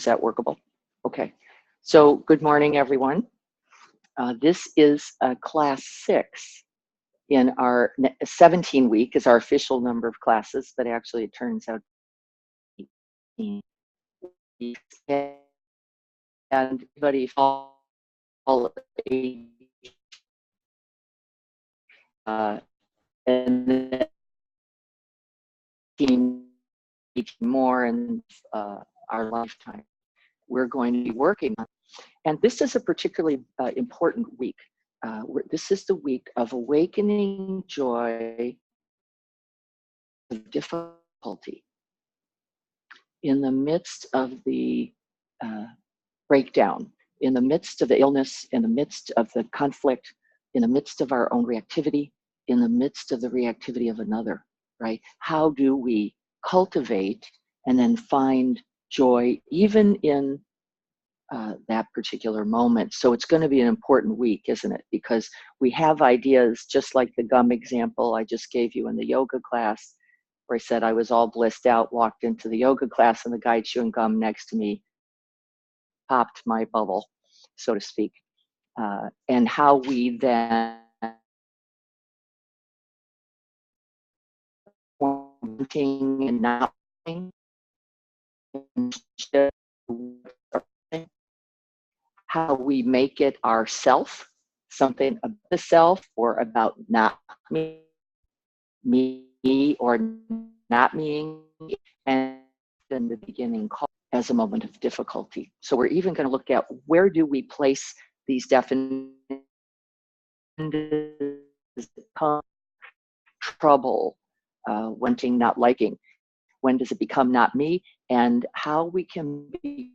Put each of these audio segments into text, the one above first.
that workable? Okay. So good morning, everyone. This is class 6 in our 17 week is our official number of classes, but actually it turns out 18 weeks. And everybody follow and then 18 more in our lifetime we're going to be working on. And this is a particularly important week. This is the week of awakening joy of difficulty in the midst of the breakdown, in the midst of the illness, in the midst of the conflict, in the midst of our own reactivity, in the midst of the reactivity of another, right? How do we cultivate and then find joy even in that particular moment? So it's going to be an important week, isn't it? Because we have ideas, just like the gum example I just gave you in the yoga class, where I said I was all blissed out, walked into the yoga class, and the guy chewing gum next to me popped my bubble, so to speak. And how we then wanting and not wanting, how we make it ourself, something about the self or about not me or not me, and in the beginning as a moment of difficulty. So we're even going to look at where do we place these definitions, trouble, wanting, not liking. When does it become not me? And how we can begin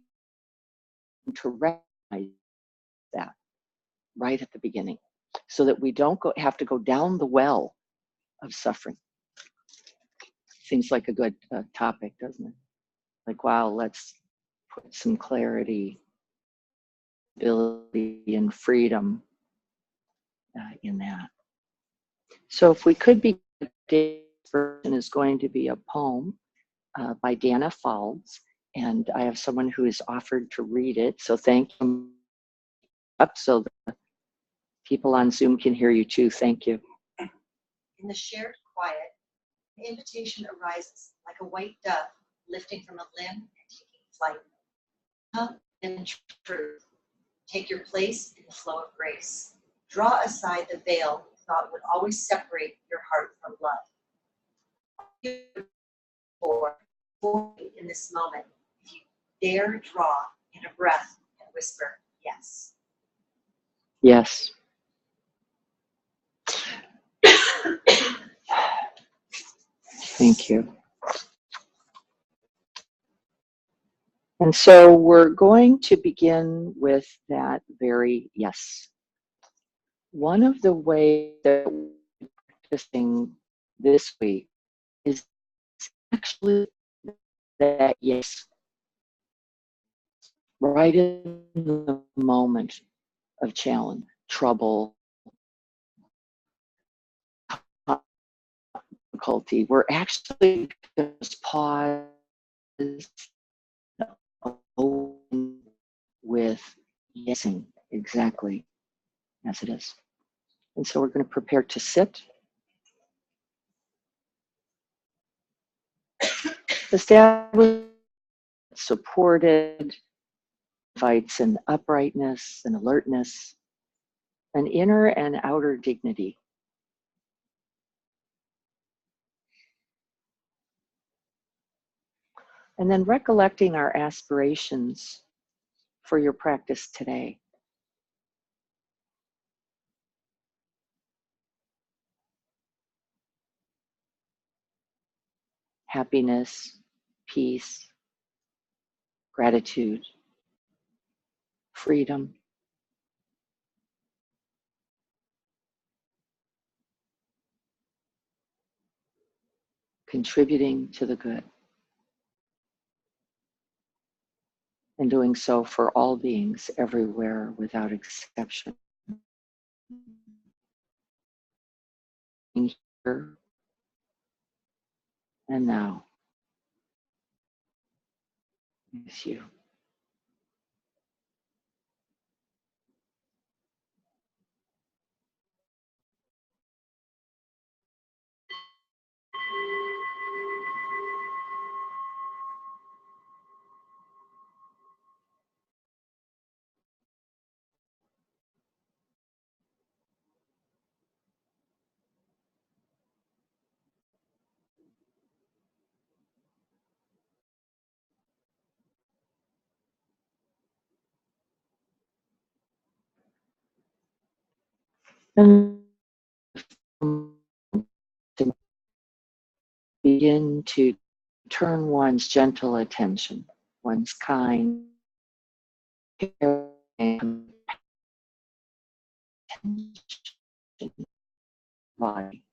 to recognize that right at the beginning, so that we don't have to go down the well of suffering. Seems like a good topic, doesn't it? Like, wow, let's put some clarity, ability, and freedom in that. So if we could be, today's version is going to be a poem by Dana Falls, and I have someone who has offered to read it. So thank you. Up so the people on Zoom can hear you too. Thank you. In the shared quiet, an invitation arises like a white dove lifting from a limb and taking flight. Come in truth. Take your place in the flow of grace. Draw aside the veil you thought would always separate your heart from love. For in this moment, if you dare draw in a breath and whisper, yes. Yes. Thank you. And so we're going to begin with that very yes. One of the ways that we're practicing this week is actually that yes, right in the moment of challenge, trouble, difficulty. We're actually just pause with yesing exactly as it is. And so we're going to prepare to sit. Established, supported, invites an uprightness, an alertness, an inner and outer dignity. And then recollecting our aspirations for your practice today. Happiness, peace, gratitude, freedom, contributing to the good, and doing so for all beings everywhere without exception. Here and now with you. And to begin to turn one's gentle attention, one's kind, caring attention body.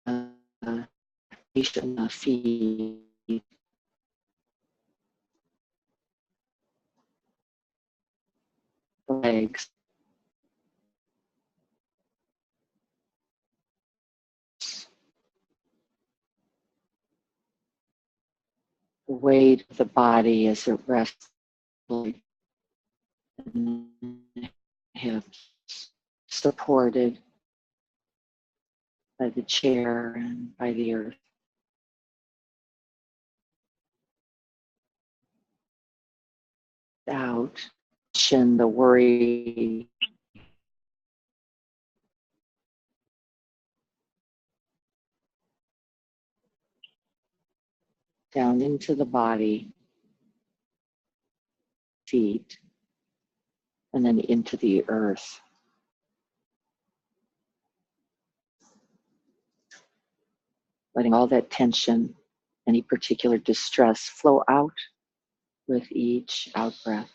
The feet, the legs, the weight of the body as it rests in the hips, supported by the chair and by the earth. Out, chin, the worry, down into the body, feet, and then into the earth. Letting all that tension, any particular distress flow out with each out breath.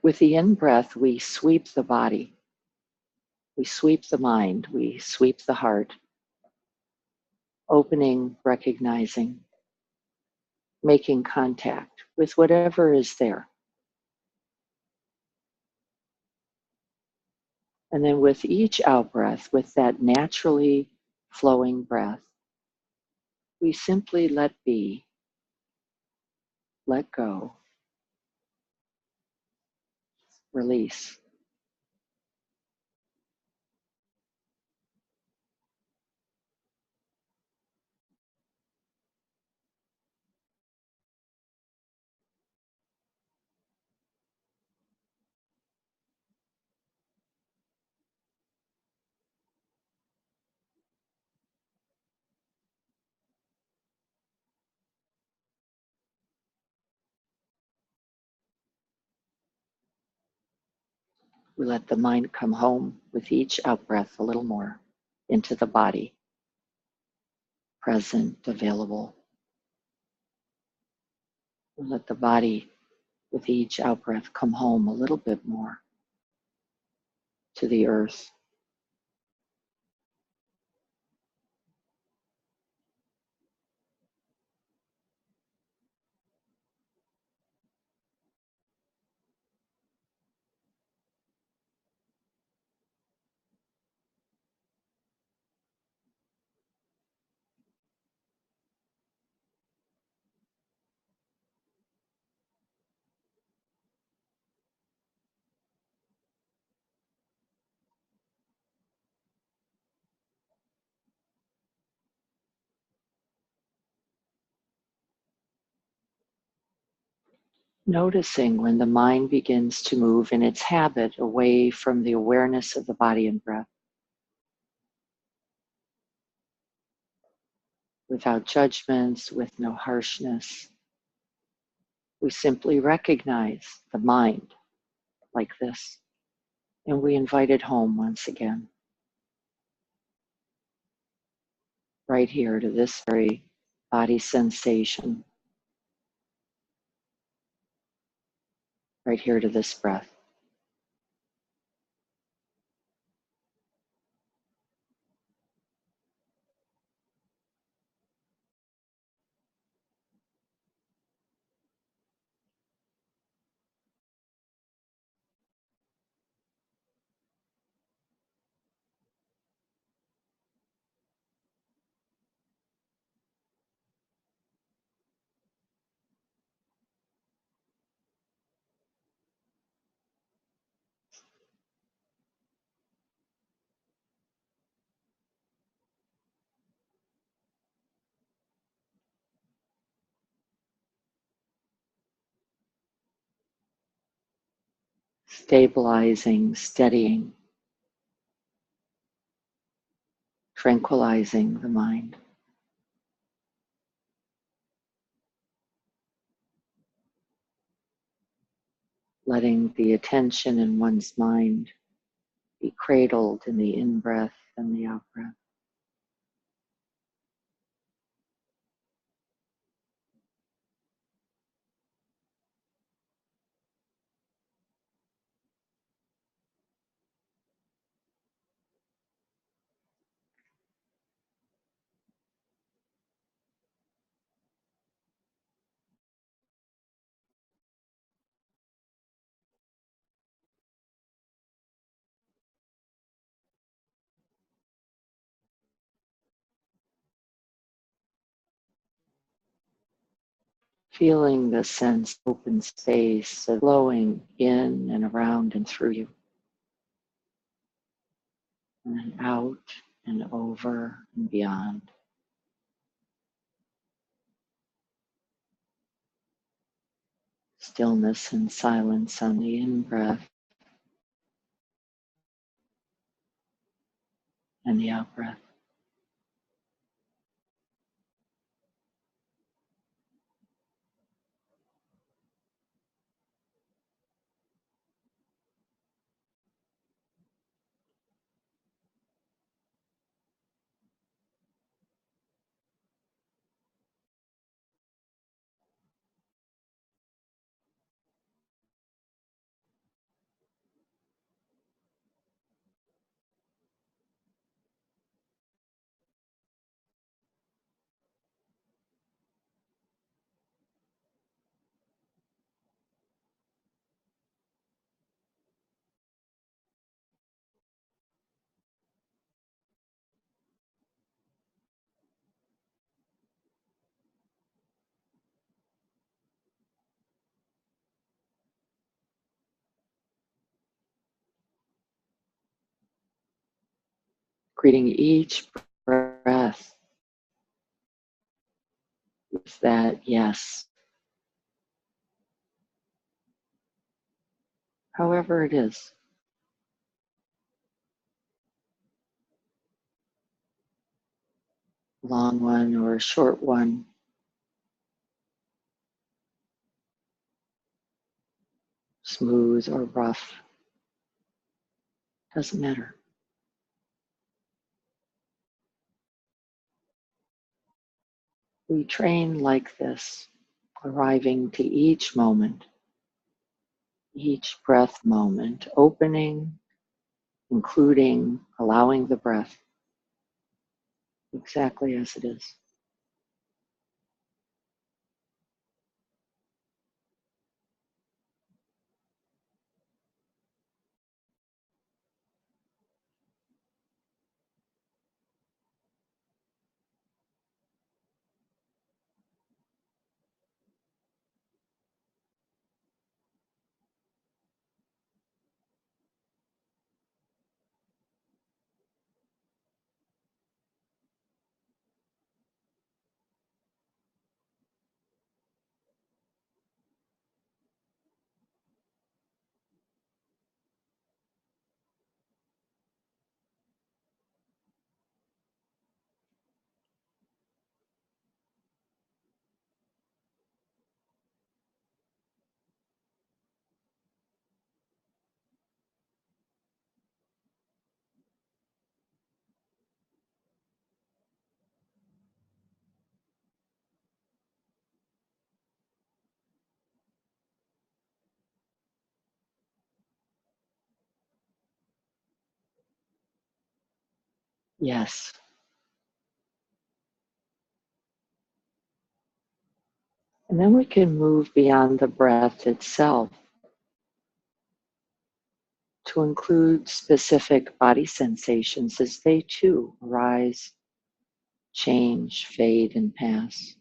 With the in breath, we sweep the body, we sweep the mind, we sweep the heart, opening, recognizing, making contact with whatever is there. And then with each out breath, with that naturally flowing breath, we simply let be, let go, release. We let the mind come home with each out breath a little more into the body, present, available. We let the body with each out breath come home a little bit more to the earth. Noticing when the mind begins to move in its habit away from the awareness of the body and breath, without judgments, with no harshness. We simply recognize the mind like this, and we invite it home once again, right here to this very body sensation, right here to this breath. stabilizing, steadying, tranquilizing the mind. Letting the attention in one's mind be cradled in the in-breath and the out-breath. Feeling the sense of open space of flowing in and around and through you. And then out and over and beyond. Stillness and silence on the in-breath and the out-breath. Greeting each breath with that yes. However it is. A long one or a short one. Smooth or rough. Doesn't matter. We train like this, arriving to each moment, each breath moment, opening, including, allowing the breath exactly as it is. Yes. And then we can move beyond the breath itself to include specific body sensations as they too arise, change, fade, and pass.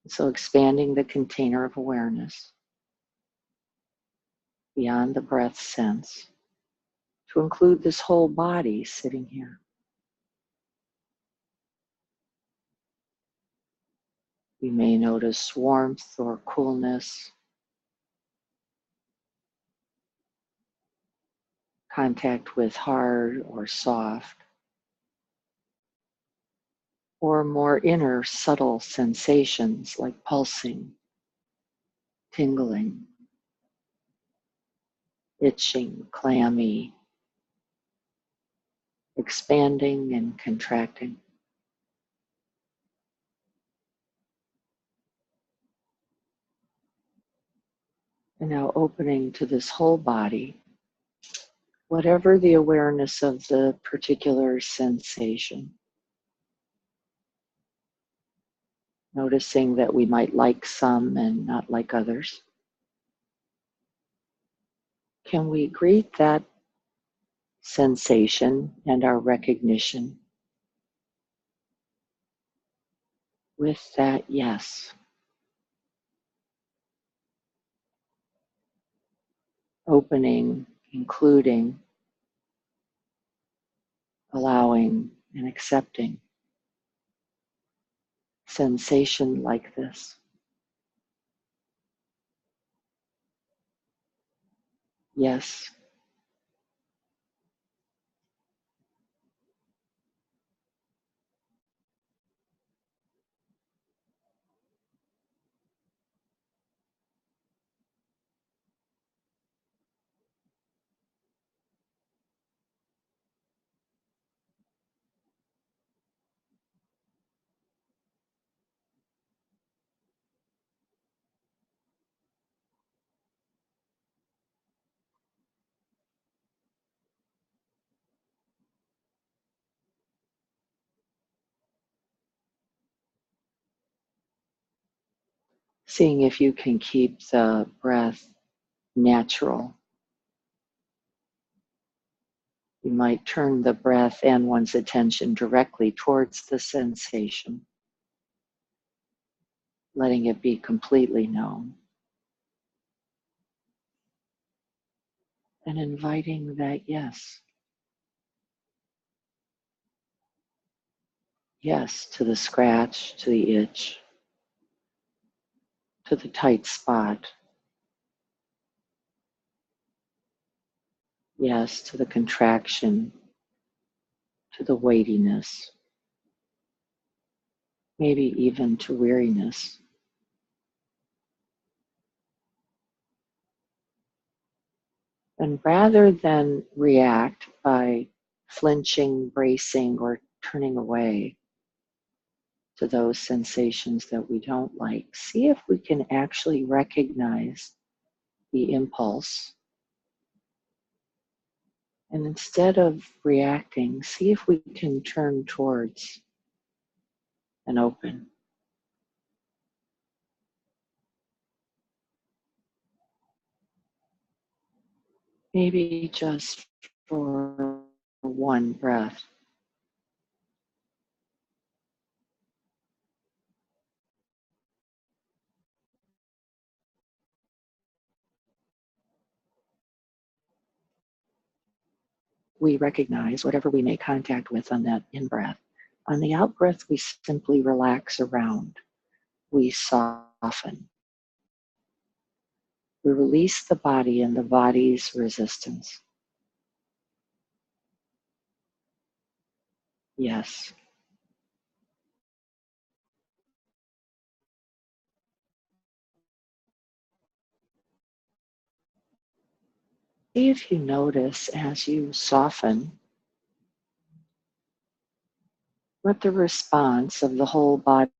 So expanding the container of awareness beyond the breath sense to include this whole body sitting here. We may notice warmth or coolness, contact with hard or soft, or more inner subtle sensations like pulsing, tingling, itching, clammy, expanding and contracting. And now opening to this whole body, whatever the awareness of the particular sensation. Noticing that we might like some and not like others. Can we greet that sensation and our recognition with that yes? Opening, including, allowing, and accepting sensation like this. Yes. Seeing if you can keep the breath natural. You might turn the breath and one's attention directly towards the sensation, letting it be completely known, and inviting that yes. Yes to the scratch, to the itch, to the tight spot. Yes to the contraction, to the weightiness, maybe even to weariness. And rather than react by flinching, bracing, or turning away to those sensations that we don't like, see if we can actually recognize the impulse. And instead of reacting, see if we can turn towards and open. Maybe just for one breath. We recognize whatever we make contact with on that in-breath. On the out-breath, we simply relax around. We soften. We release the body and the body's resistance. Yes. See if you notice as you soften what the response of the whole body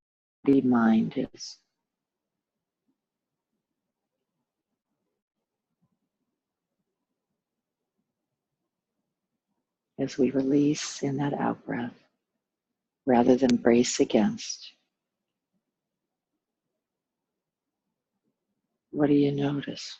mind is. As we release in that out breath, rather than brace against. What do you notice?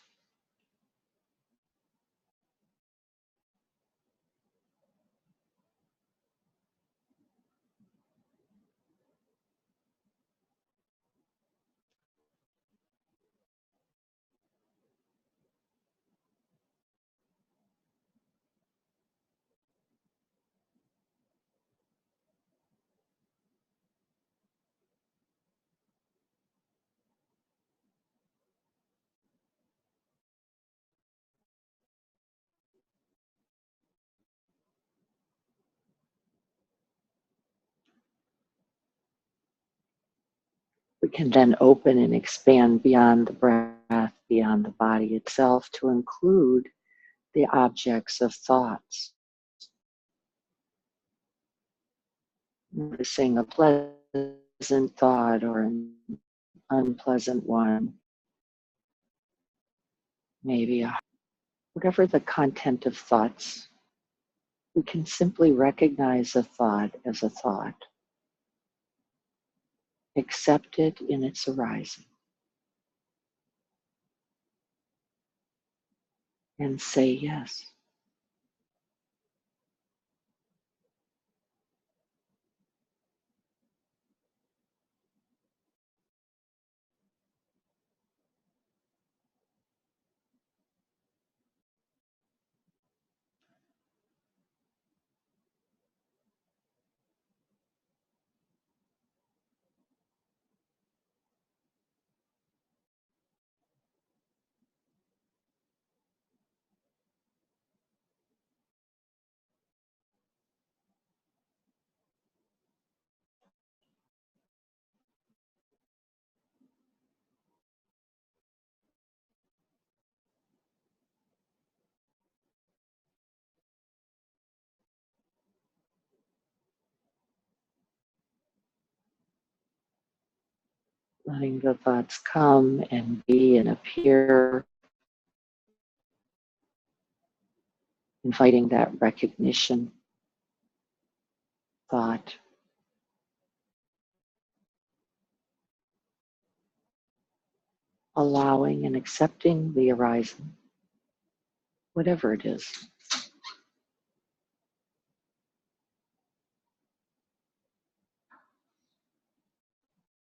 We can then open and expand beyond the breath, beyond the body itself, to include the objects of thoughts. Noticing a pleasant thought or an unpleasant one, maybe whatever the content of thoughts, we can simply recognize a thought as a thought, accept it in its arising, and say yes. Letting the thoughts come and be and appear, inviting that recognition, thought, allowing and accepting the arising, whatever it is.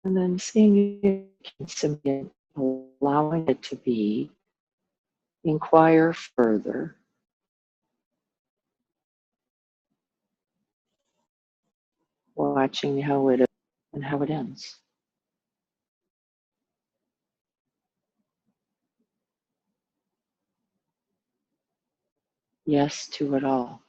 And then seeing it, simply allowing it to be, inquire further, watching how it and how it ends. Yes to it all.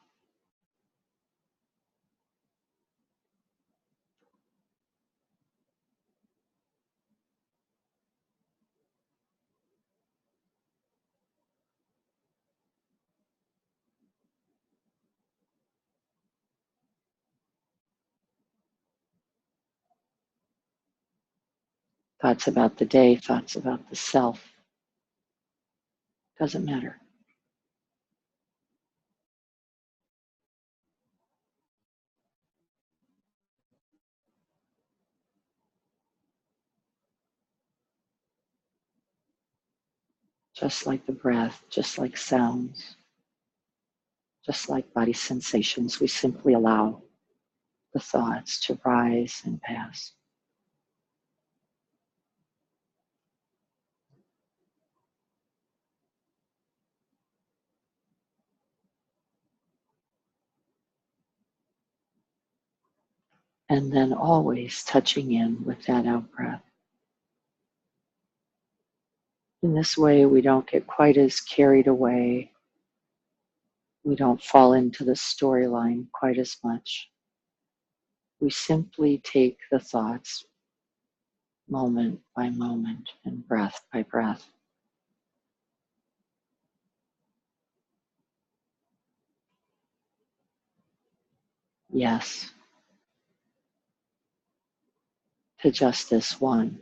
Thoughts about the day, thoughts about the self, doesn't matter. Just like the breath, just like sounds, just like body sensations, we simply allow the thoughts to rise and pass. And then always touching in with that out breath. In this way, we don't get quite as carried away. We don't fall into the storyline quite as much. We simply take the thoughts moment by moment and breath by breath. Yes, to just this one.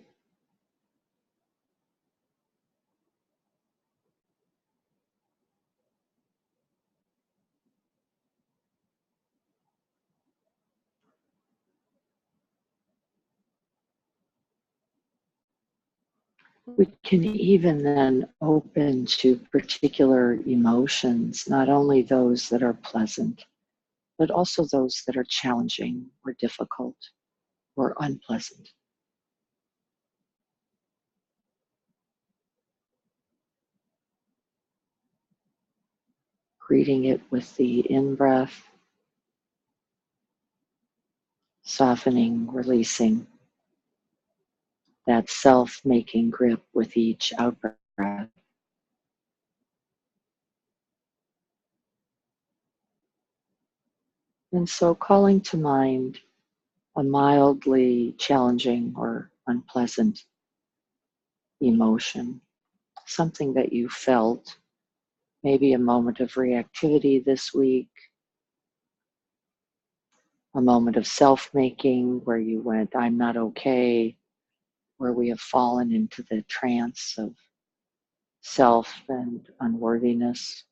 We can even then open to particular emotions, not only those that are pleasant, but also those that are challenging or difficult or unpleasant. Greeting it with the in-breath, softening, releasing that self-making grip with each out-breath. And so calling to mind a mildly challenging or unpleasant emotion, something that you felt, maybe a moment of reactivity this week, a moment of self-making where you went, I'm not okay, where we have fallen into the trance of self and unworthiness.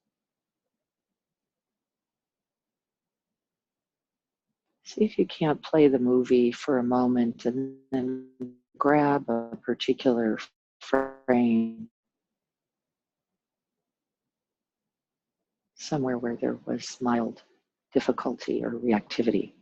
See if you can't play the movie for a moment and then grab a particular frame somewhere where there was mild difficulty or reactivity.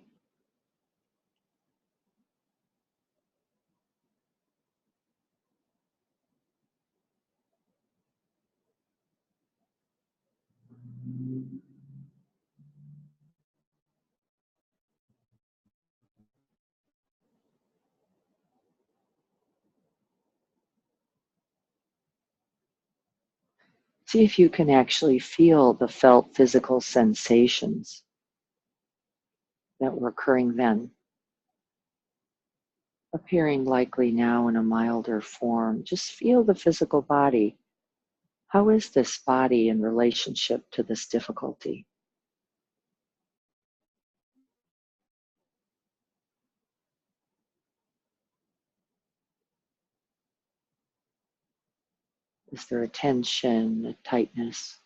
See if you can actually feel the felt physical sensations that were occurring then, appearing likely now in a milder form. Just feel the physical body. How is this body in relationship to this difficulty? Is there a tension, a tightness,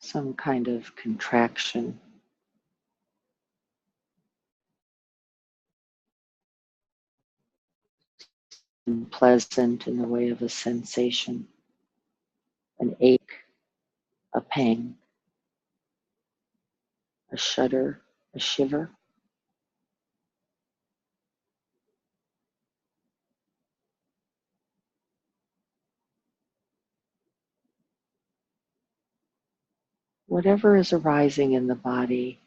some kind of contraction? Unpleasant in the way of a sensation, an ache, a pang, a shudder, a shiver. Whatever is arising in the body,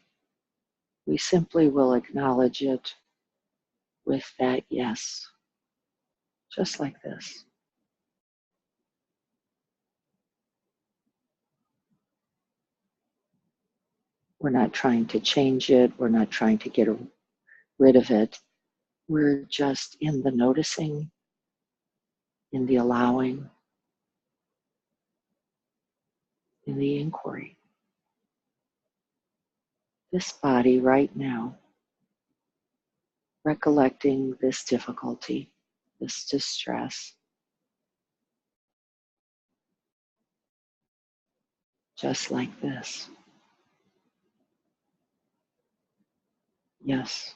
we simply will acknowledge it with that yes, just like this. We're not trying to change it. We're not trying to get rid of it. We're just in the noticing, in the allowing, in the inquiry. This body right now, recollecting this difficulty, this distress, just like this. Yes.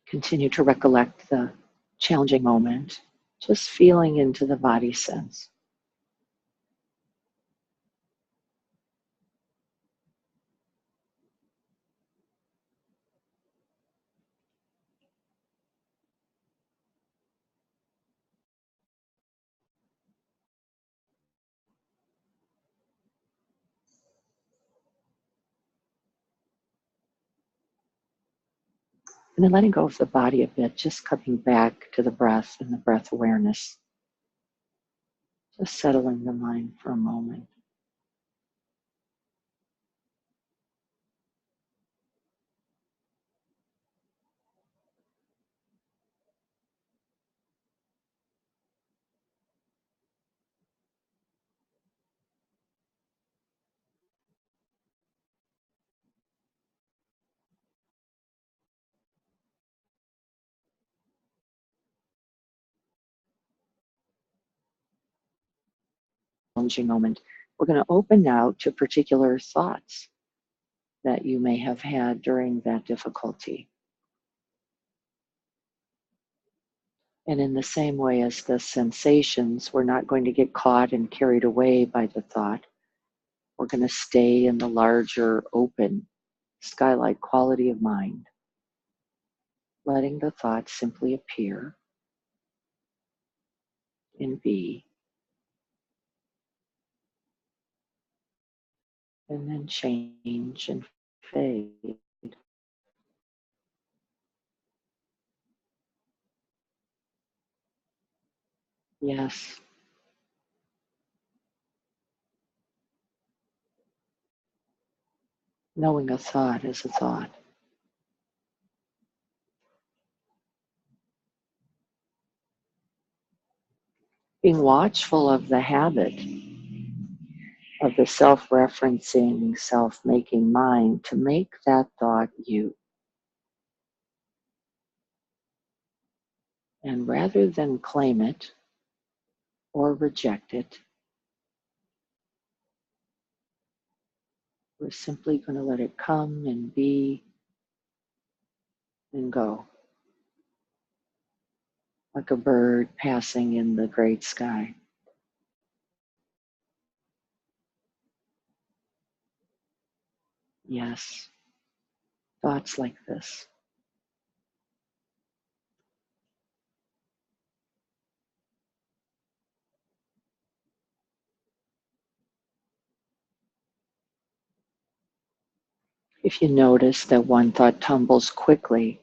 Continue to recollect the challenging moment, just feeling into the body sense. And then letting go of the body a bit, just coming back to the breath and the breath awareness. Just settling the mind for a moment. Challenging moment. We're going to open now to particular thoughts that you may have had during that difficulty. And in the same way as the sensations, we're not going to get caught and carried away by the thought. We're going to stay in the larger, open, skylight quality of mind, letting the thoughts simply appear and be. and then change and fade. Yes, knowing a thought is a thought. Being watchful of the habit of the self-referencing, self-making mind to make that thought you. And rather than claim it or reject it, we're simply going to let it come and be and go, like a bird passing in the great sky. Yes, thoughts like this. If you notice that one thought tumbles quickly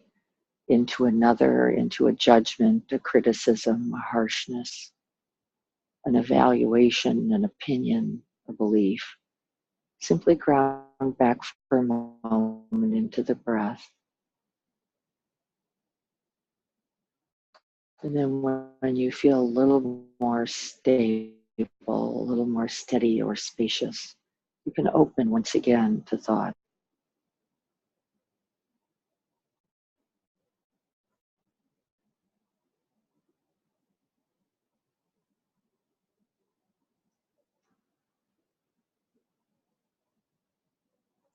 into another, into a judgment, a criticism, a harshness, an evaluation, an opinion, a belief, simply ground back for a moment into the breath. And then when you feel a little more stable, a little more steady or spacious, you can open once again to thought.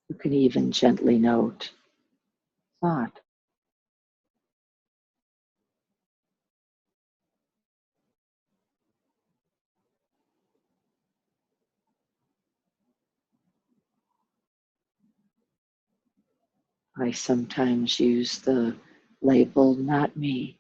You can even gently note thought. I sometimes use the label not me.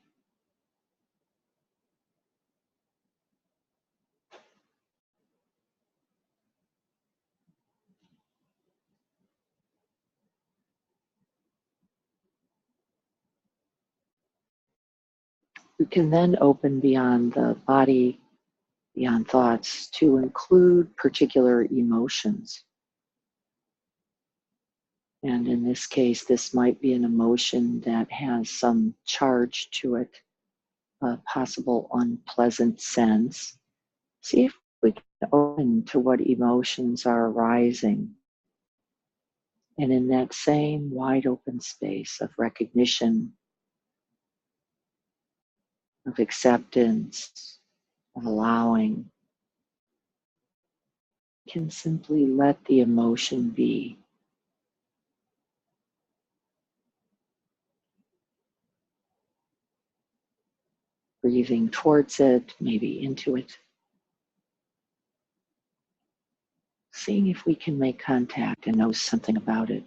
You can then open beyond the body, beyond thoughts, to include particular emotions. And in this case, this might be an emotion that has some charge to it, a possible unpleasant sense. See if we can open to what emotions are arising. And in that same wide open space of recognition, of acceptance, of allowing, can simply let the emotion be. Breathing towards it, maybe into it. Seeing if we can make contact and know something about it.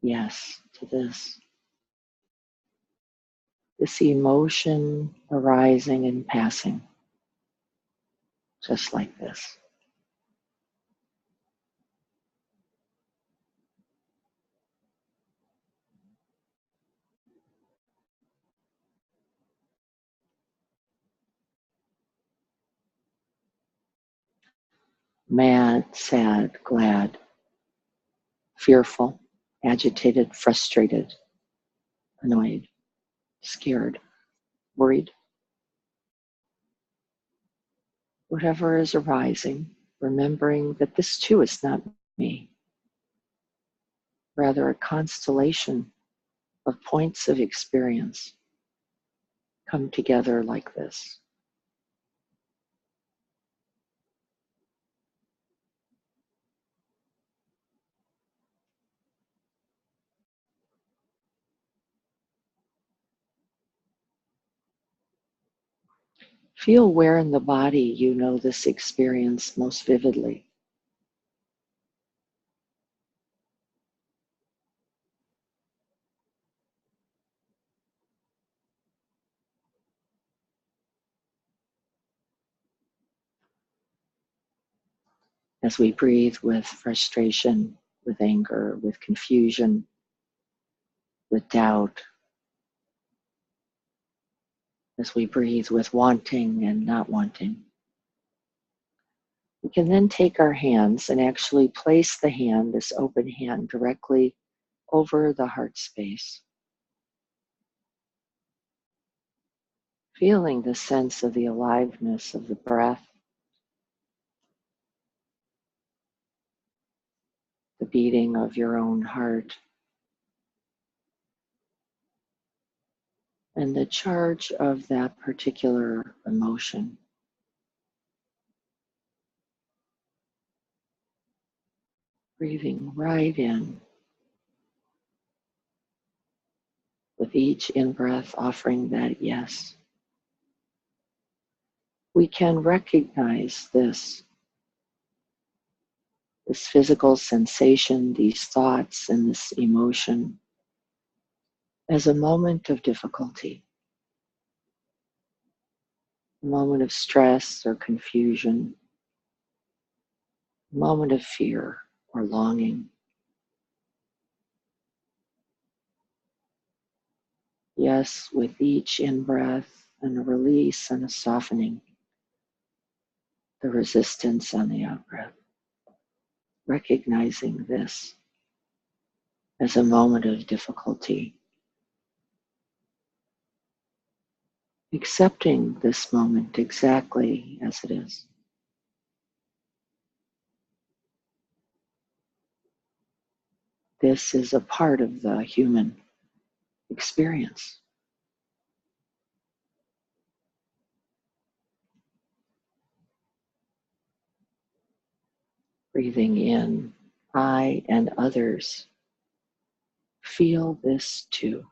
Yes, to this. This emotion arising and passing, just like this. Mad, sad, glad, fearful, agitated, frustrated, annoyed, scared, worried. Whatever is arising, remembering that this too is not me, rather a constellation of points of experience come together like this. Feel where in the body you know this experience most vividly. as we breathe with frustration, with anger, with confusion, with doubt, as we breathe with wanting and not wanting. We can then take our hands and actually place the hand, this open hand, directly over the heart space. Feeling the sense of the aliveness of the breath, the beating of your own heart, and the charge of that particular emotion. Breathing right in, with each in-breath offering that yes. We can recognize this physical sensation, these thoughts, and this emotion as a moment of difficulty, a moment of stress or confusion, a moment of fear or longing. Yes, with each in-breath and a release and a softening, the resistance on the out-breath. Recognizing this as a moment of difficulty. Accepting this moment exactly as it is. This is a part of the human experience. Breathing in, I and others feel this too.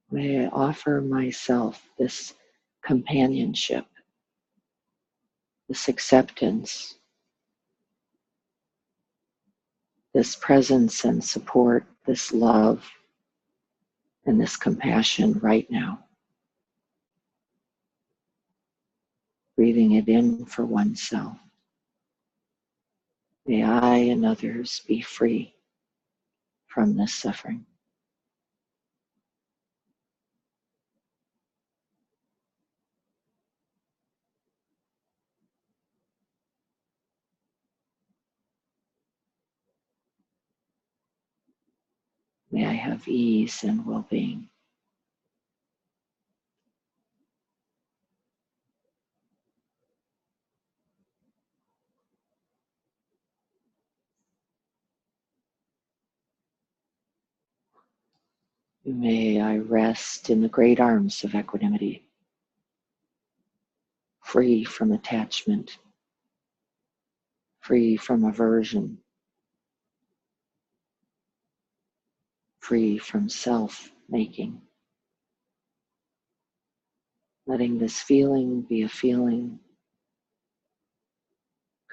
May I offer myself this companionship, this acceptance, this presence and support, this love, and this compassion right now. Breathing it in for oneself. May I and others be free from this suffering. May I have ease and well-being. May I rest in the great arms of equanimity, free from attachment, free from aversion, free from self-making. Letting this feeling be a feeling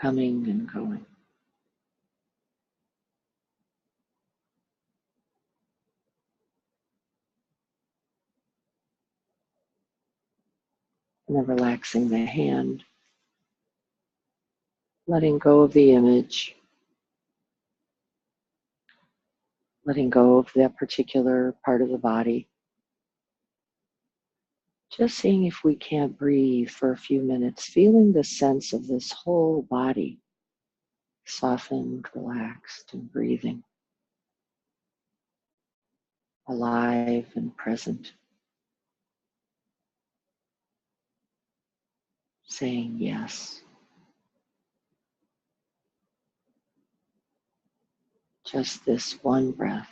coming and going. And then relaxing the hand, letting go of the image, letting go of that particular part of the body. Just seeing if we can't breathe for a few minutes, feeling the sense of this whole body, softened, relaxed, and breathing, alive and present. Saying yes. Just this one breath.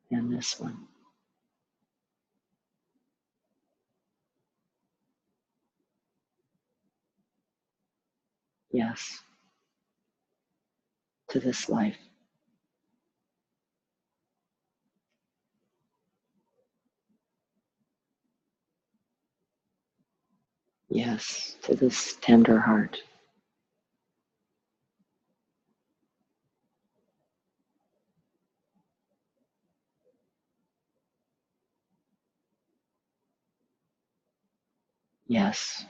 And this one. Yes. To this life. Yes, to this tender heart. Yes.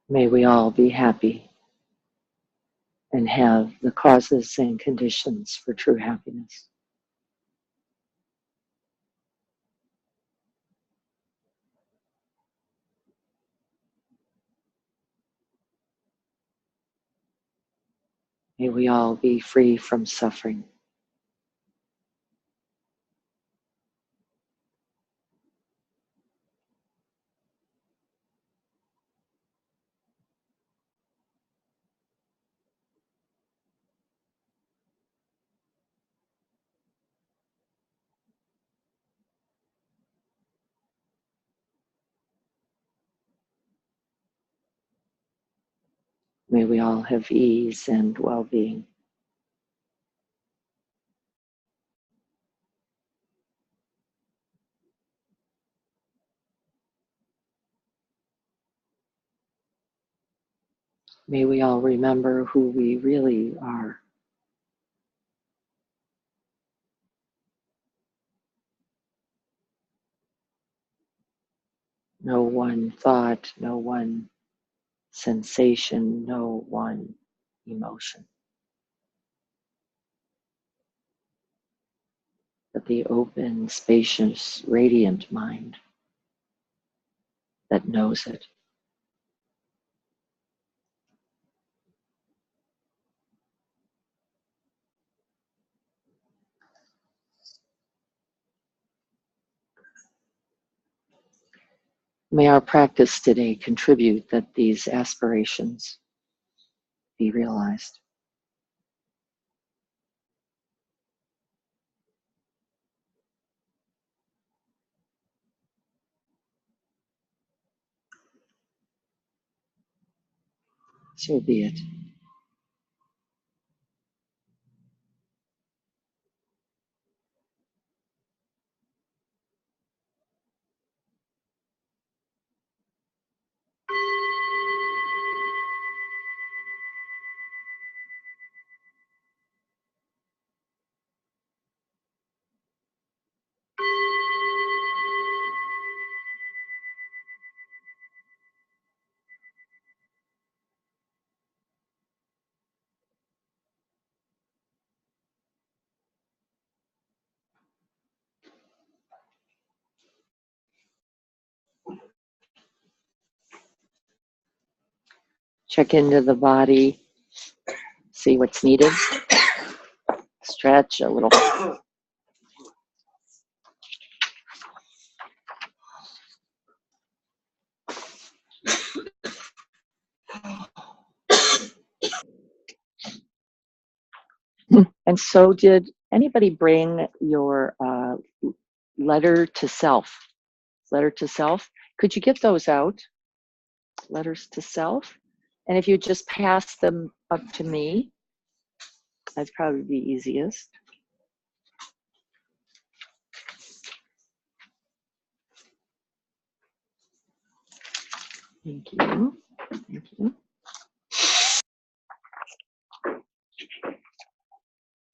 May we all be happy and have the causes and conditions for true happiness. May we all be free from suffering. May we all have ease and well-being. May we all remember who we really are. No one thought, no one sensation, no one emotion, but the open, spacious, radiant mind that knows it. May our practice today contribute that these aspirations be realized. So be it. Check into the body, see what's needed. Stretch a little. And so, did anybody bring your letter to self? Letter to self? Could you get those out? Letters to self? And if you just pass them up to me, that'd probably be easiest. Thank you. Thank you.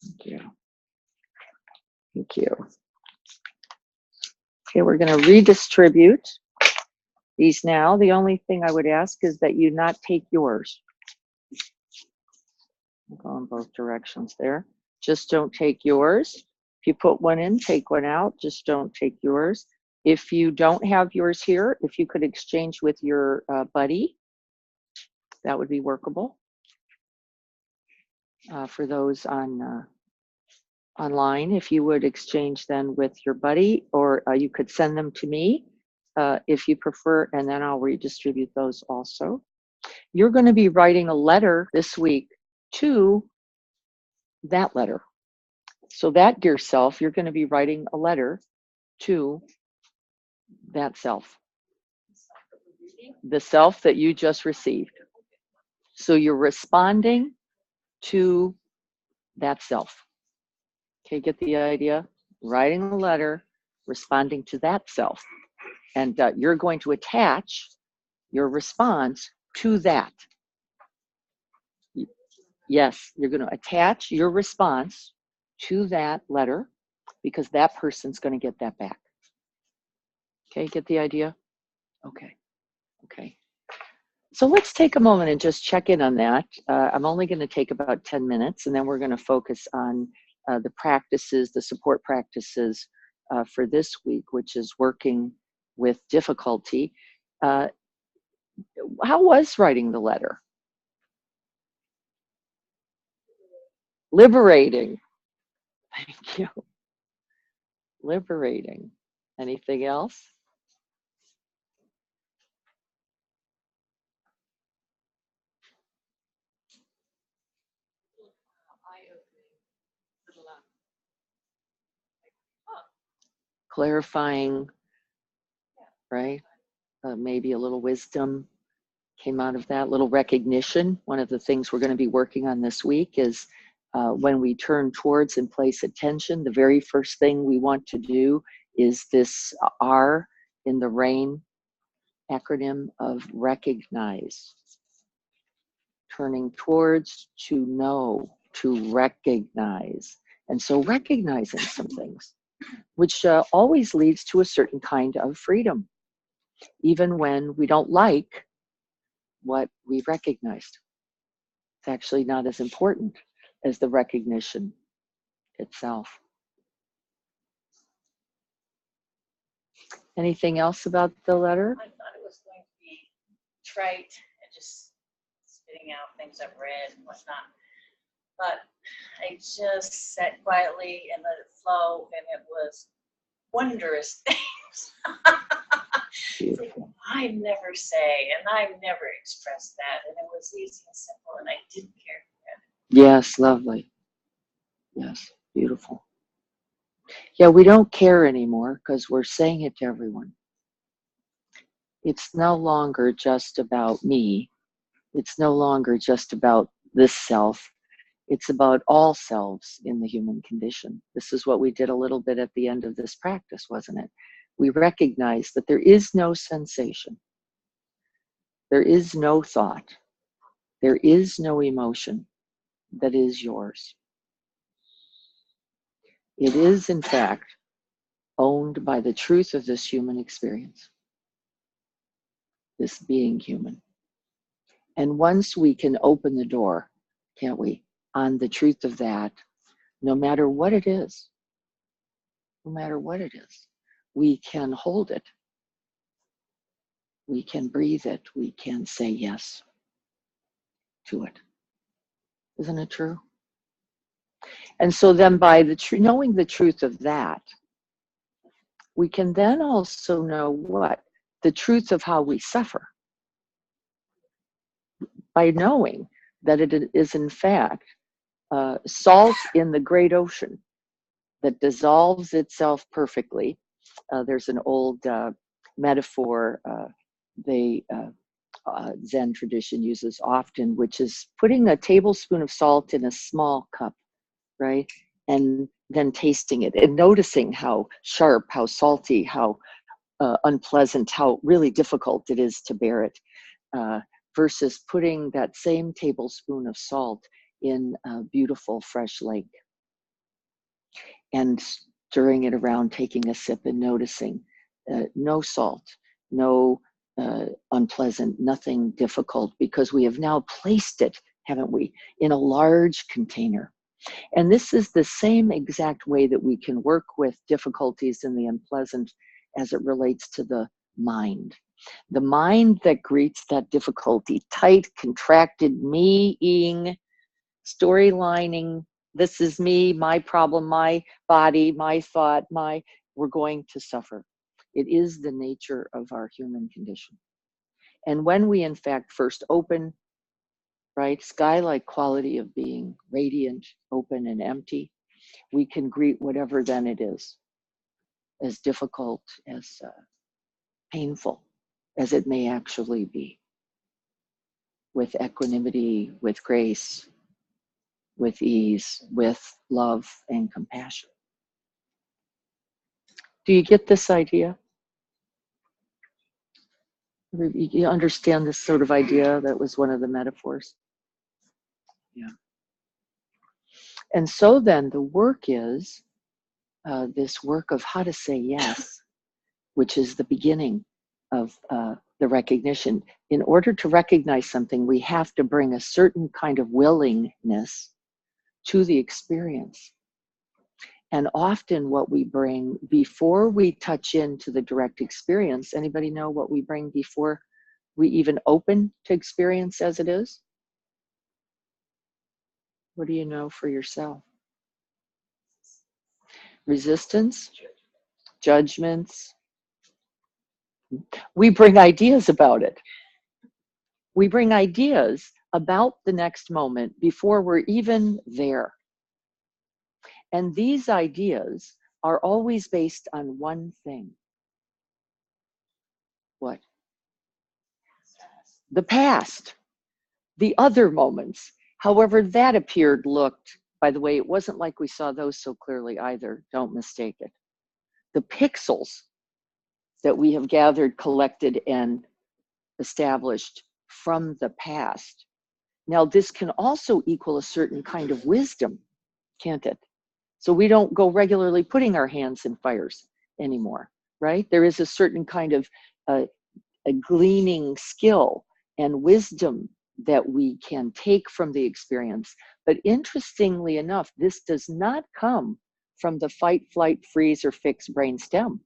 Thank you. Thank you. Okay, we're going to redistribute these now. The only thing I would ask is that you not take yours. I'll go in both directions there. Just don't take yours. If you put one in, take one out. Just don't take yours. If you don't have yours here, if you could exchange with your buddy, that would be workable. for those on online, if you would exchange them with your buddy, or you could send them to me if you prefer, and then I'll redistribute those also. You're going to be writing a letter this week to that letter. So that dear self, you're going to be writing a letter to that self, the self that you just received. So you're responding to that self. Okay, get the idea? Writing a letter, responding to that self. And you're going to attach your response to that. Yes, you're going to attach your response to that letter because that person's going to get that back. Okay, get the idea? Okay, okay. So let's take a moment and just check in on that. I'm only going to take about 10 minutes, and then we're going to focus on the practices, the support practices for this week, which is working with difficulty. How was writing the letter? Liberating. Thank you. Liberating. Anything else? Clarifying, right? Maybe a little wisdom came out of that, little recognition. One of the things we're going to be working on this week is when we turn towards and place attention, the very first thing we want to do is this R in the RAIN acronym of recognize. Turning towards, to know, to recognize. And so recognizing some things, which always leads to a certain kind of freedom, even when we don't like what we recognized. It's actually not as important as the recognition itself. Anything else about the letter? I thought it was going to be trite and just spitting out things I've read and whatnot. But I just sat quietly and let it flow, and it was wondrous things. Beautiful. I never say, and I've never expressed that, and it was easy and simple, and I didn't care for it. Yes, lovely. Yes, beautiful. Yeah, we don't care anymore because we're saying it to everyone. It's no longer just about me. It's no longer just about this self. It's about all selves in the human condition. This is what we did a little bit at the end of this practice, wasn't it? We recognize that there is no sensation. There is no thought. There is no emotion that is yours. It is, in fact, owned by the truth of this human experience, this being human. And once we can open the door, can't we, on the truth of that, no matter what it is, no matter what it is, we can hold it. We can breathe it. We can say yes to it. Isn't it true? And so then by knowing the truth of that, we can then also know what? The truth of how we suffer. By knowing that it is in fact salt in the great ocean that dissolves itself perfectly. There's an old metaphor Zen tradition uses often, which is putting a tablespoon of salt in a small cup, right? And then tasting it and noticing how sharp, how salty, how unpleasant, how really difficult it is to bear it, versus putting that same tablespoon of salt in a beautiful fresh lake and stirring it around, taking a sip and noticing no salt, no unpleasant, nothing difficult, because we have now placed it, haven't we, in a large container. And this is the same exact way that we can work with difficulties in the unpleasant as it relates to the mind. The mind that greets that difficulty, tight, contracted, me-ing, storylining, this is me, my problem, my body, my thought, we're going to suffer. It is the nature of our human condition. And when we in fact first open, right, sky-like quality of being, radiant, open and empty, we can greet whatever then it is, as difficult, as painful as it may actually be, with equanimity, with grace, with ease, with love and compassion. Do you get this idea? You understand this sort of idea? That was one of the metaphors. Yeah. And so then the work is this work of how to say yes, which is the beginning of the recognition. In order to recognize something, we have to bring a certain kind of willingness to the experience. And often what we bring before we touch into the direct experience, anybody know what we bring before we even open to experience as it is? What do you know for yourself? Resistance, judgments. We bring ideas about it. We bring ideas about the next moment before we're even there. And these ideas are always based on one thing. What? The past, the other moments. However that appeared, looked, by the way, it wasn't like we saw those so clearly either. Don't mistake it. The pixels that we have gathered, collected, and established from the past. Now, this can also equal a certain kind of wisdom, can't it? So we don't go regularly putting our hands in fires anymore, right? There is a certain kind of a gleaning skill and wisdom that we can take from the experience. But interestingly enough, this does not come from the fight, flight, freeze, or fix brainstem.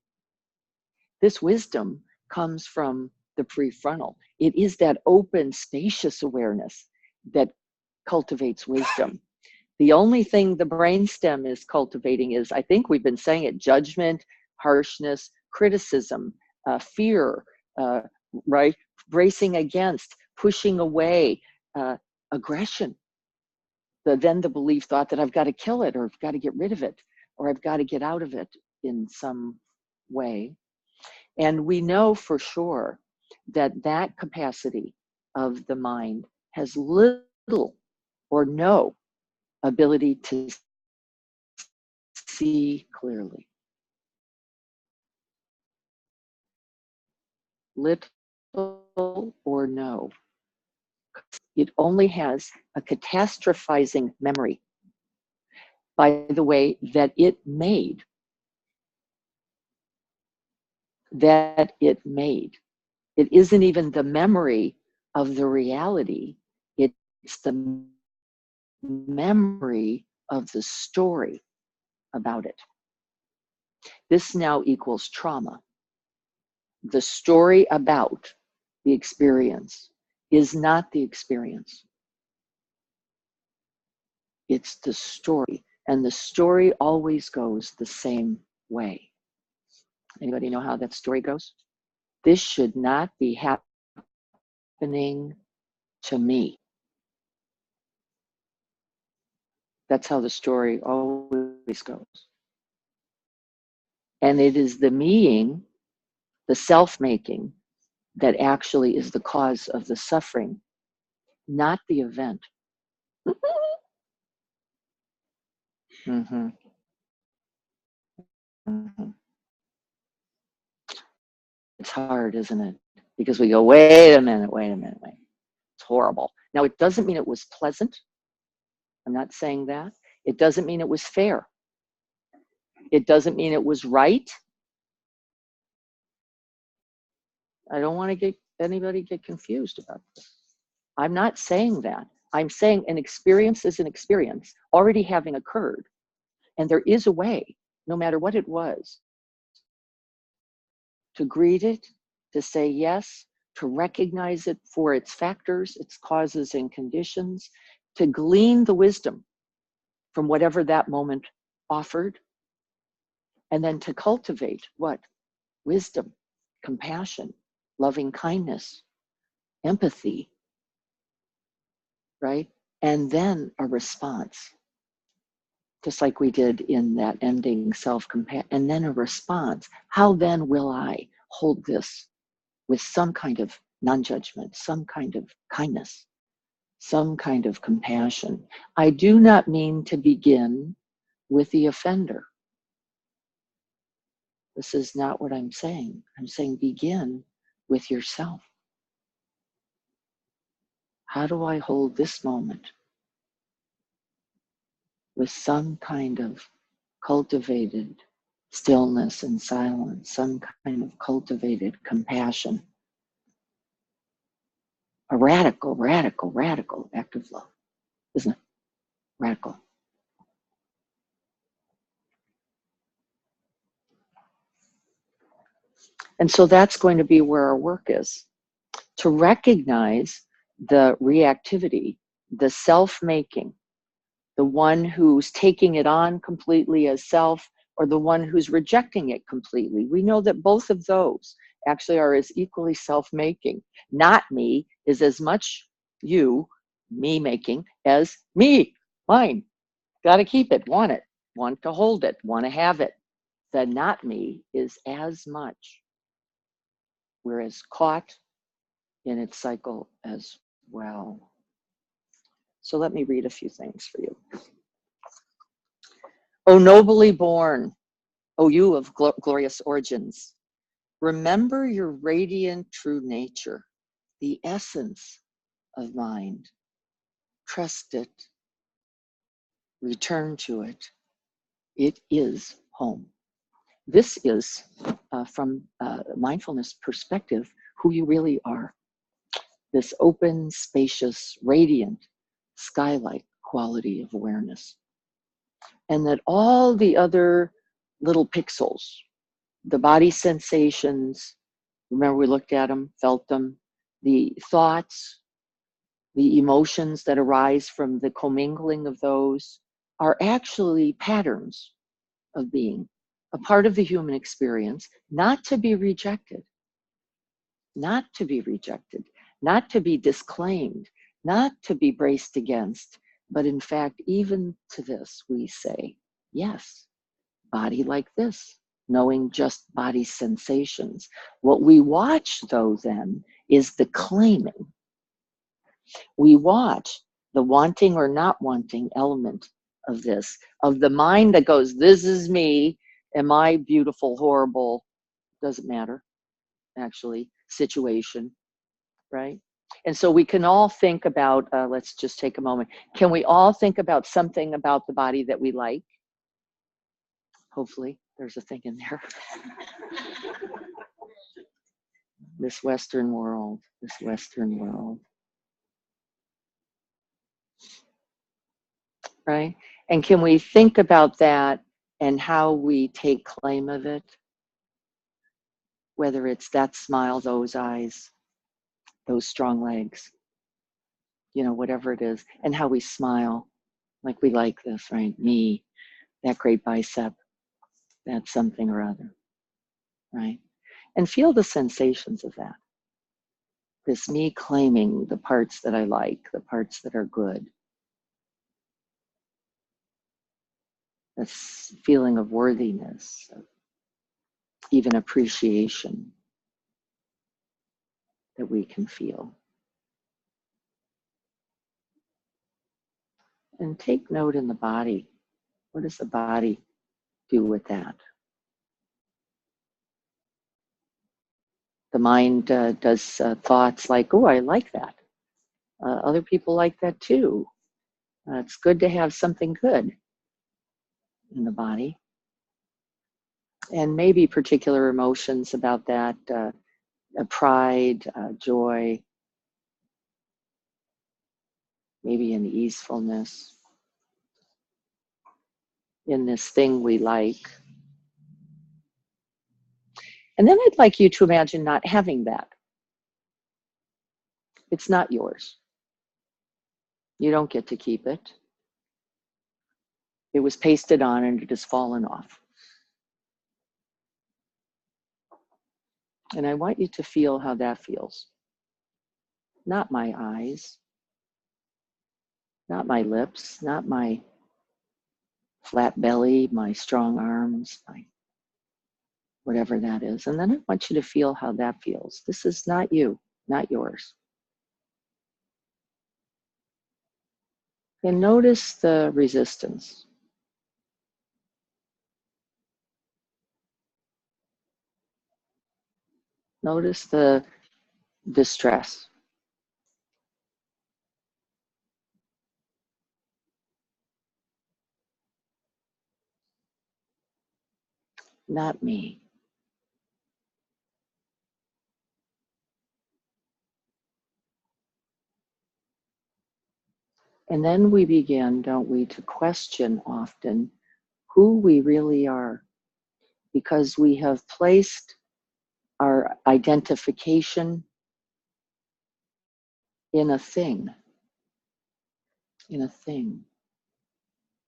This wisdom comes from the prefrontal. It is that open, spacious awareness that cultivates wisdom. The only thing the brainstem is cultivating is, I think we've been saying it, judgment, harshness, criticism, fear, right? Bracing against, pushing away, aggression. Then the belief thought that I've got to kill it, or I've got to get rid of it, or I've got to get out of it in some way. And we know for sure that that capacity of the mind has little or no ability to see clearly. Little or no. It only has a catastrophizing memory, by the way, that it made. That it made. It isn't even the memory of the reality. It's the memory of the story about it. This now equals trauma. The story about the experience is not the experience. It's the story, and the story always goes the same way. Anybody know how that story goes? This should not be happening to me. That's how the story always goes. And it is the meing, the self-making, that actually is the cause of the suffering, not the event. Mm-hmm. Mm-hmm. It's hard, isn't it? Because we go, wait a minute. It's horrible. Now, it doesn't mean it was pleasant. I'm not saying that. It doesn't mean it was fair. It doesn't mean it was right. I don't want to get anybody get confused about this. I'm not saying that. I'm saying an experience is an experience already having occurred. And there is a way, no matter what it was, to greet it, to say yes, to recognize it for its factors, its causes and conditions, to glean the wisdom from whatever that moment offered, and then to cultivate what? Wisdom, compassion, loving kindness, empathy, right? And then a response, just like we did in that ending self-compassion, and then a response. How then will I hold this with some kind of non-judgment, some kind of kindness, some kind of compassion? I do not mean to begin with the offender. This is not what I'm saying. I'm saying begin with yourself. How do I hold this moment with some kind of cultivated stillness and silence, some kind of cultivated compassion? A radical, radical, radical act of love, isn't it? Radical. And so that's going to be where our work is, to recognize the reactivity, the self-making, the one who's taking it on completely as self, or the one who's rejecting it completely. We know that both of those actually are as equally self-making. Not me is as much you, me making, as me, mine. Got to keep it, want to hold it, want to have it. The not me is as much. We're as caught in its cycle as well. So let me read a few things for you. O nobly born, O you of glorious origins, remember your radiant true nature, the essence of mind. Trust it, return to it. It is home. This is, from a mindfulness perspective, who you really are. This open, spacious, radiant, sky-like quality of awareness. And that all the other little pixels, the body sensations, remember we looked at them, felt them, the thoughts, the emotions that arise from the commingling of those are actually patterns of being, a part of the human experience, not to be rejected, not to be rejected, not to be disclaimed, not to be braced against, but in fact, even to this, we say, yes, body like this, knowing just body sensations. What we watch, though, then, is the claiming. We watch the wanting or not wanting element of this, of the mind that goes, this is me, am I beautiful, horrible, doesn't matter, actually, situation, right? And so we can all think about, let's just take a moment. Can we all think about something about the body that we like? Hopefully there's a thing in there. This Western world, this Western world. Right? And can we think about that and how we take claim of it? Whether it's that smile, those eyes, those strong legs, you know, whatever it is, and how we smile, like we like this, right? Me, that great bicep, that something or other, right? And feel the sensations of that. This me claiming the parts that I like, the parts that are good. This feeling of worthiness, of even appreciation that we can feel. And take note in the body. What does the body do with that? The mind does thoughts like, oh, I like that. Other people like that too. It's good to have something good in the body. And maybe particular emotions about that, pride, joy, maybe an easefulness in this thing we like. And then I'd like you to imagine not having that. It's not yours. You don't get to keep it. It was pasted on and it has fallen off. And I want you to feel how that feels. Not my eyes, not my lips, not my flat belly, my strong arms, my whatever that is. And then I want you to feel how that feels. This is not you, not yours. And notice the resistance. Notice the distress. Not me. And then we begin, don't we, to question often who we really are, because we have placed our identification in a thing, in a thing,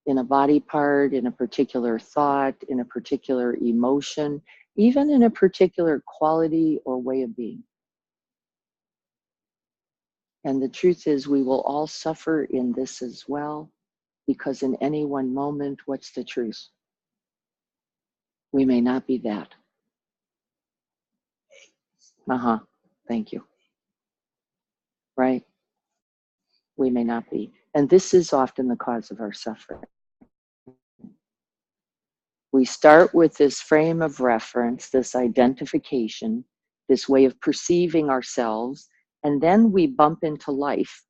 in a body part, in a particular thought, in a particular emotion, even in a particular quality or way of being. And the truth is, we will all suffer in this as well, because in any one moment, what's the truth? We may not be that. Thank you. Right? We may not be. And this is often the cause of our suffering. We start with this frame of reference, this identification, this way of perceiving ourselves, and then we bump into life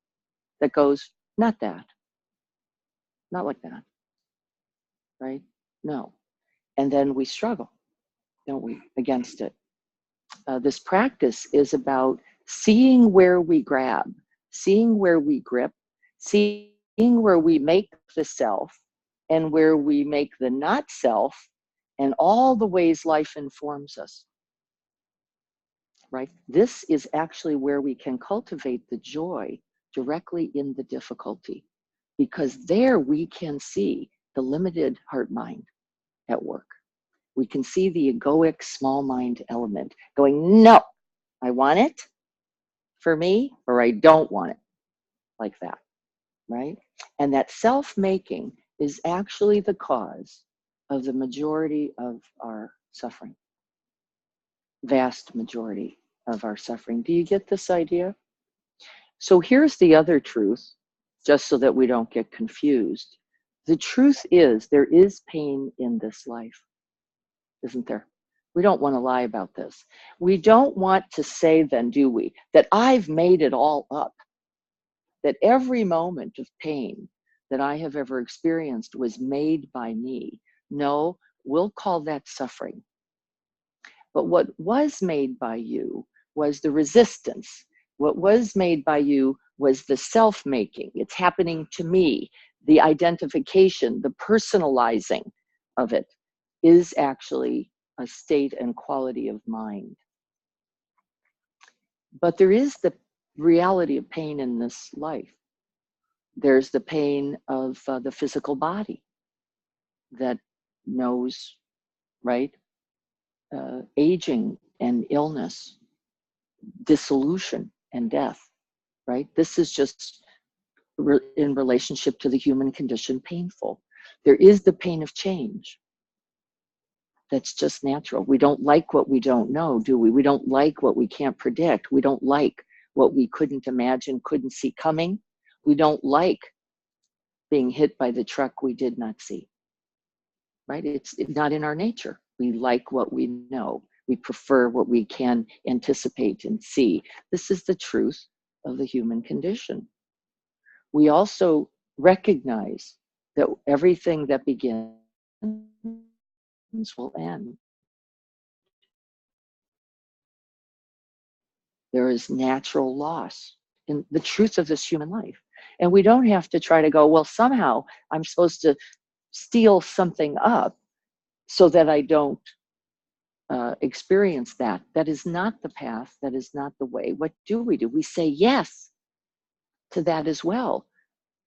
that goes, not that, not like that, right? No. And then we struggle, don't we, against it. This practice is about seeing where we grab, seeing where we grip, seeing where we make the self and where we make the not self, and all the ways life informs us, right? This is actually where we can cultivate the joy directly in the difficulty, because there we can see the limited heart mind at work. We can see the egoic small mind element going, no, I want it for me, or I don't want it, like that, right? And that self-making is actually the cause of the majority of our suffering, vast majority of our suffering. Do you get this idea? So here's the other truth, just so that we don't get confused. The truth is, there is pain in this life, isn't there? We don't want to lie about this. We don't want to say then, do we, that I've made it all up, that every moment of pain that I have ever experienced was made by me. No, we'll call that suffering. But what was made by you was the resistance. What was made by you was the self-making. It's happening to me. The identification, the personalizing of it is actually a state and quality of mind. But there is the reality of pain in this life. There's the pain of the physical body that knows, right? Aging and illness, dissolution and death, right? This is just in relationship to the human condition painful. There is the pain of change. That's just natural. We don't like what we don't know, do we? We don't like what we can't predict. We don't like what we couldn't imagine, couldn't see coming. We don't like being hit by the truck we did not see, right? It's not in our nature. We like what we know. We prefer what we can anticipate and see. This is the truth of the human condition. We also recognize that everything that begins will end. There is natural loss in the truth of this human life. And we don't have to try to go, well, somehow I'm supposed to steal something up so that I don't experience that. That is not the path. That is not the way. What do? We say yes to that as well.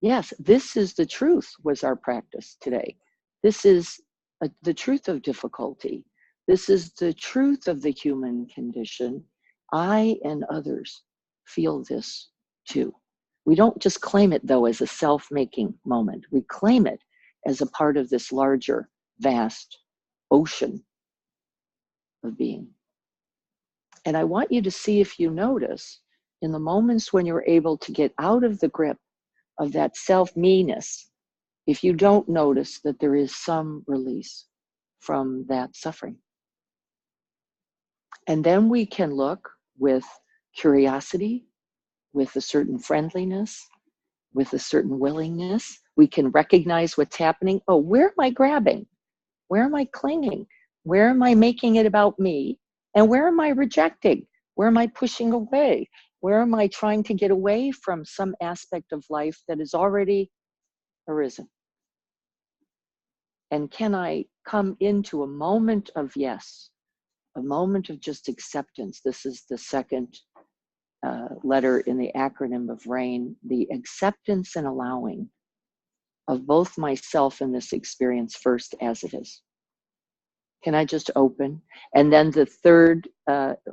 Yes, this is the truth, was our practice today. This is the truth of difficulty. This is the truth of the human condition. I and others feel this too. We don't just claim it, though, as a self-making moment. We claim it as a part of this larger, vast ocean of being. And I want you to see if you notice in the moments when you're able to get out of the grip of that self-meanness, if you don't notice that there is some release from that suffering. And then we can look with curiosity, with a certain friendliness, with a certain willingness. We can recognize what's happening. Oh, where am I grabbing? Where am I clinging? Where am I making it about me? And where am I rejecting? Where am I pushing away? Where am I trying to get away from some aspect of life that has already arisen? And can I come into a moment of yes, a moment of just acceptance? This is the second letter in the acronym of RAIN, the acceptance and allowing of both myself and this experience first as it is. Can I just open? And then the third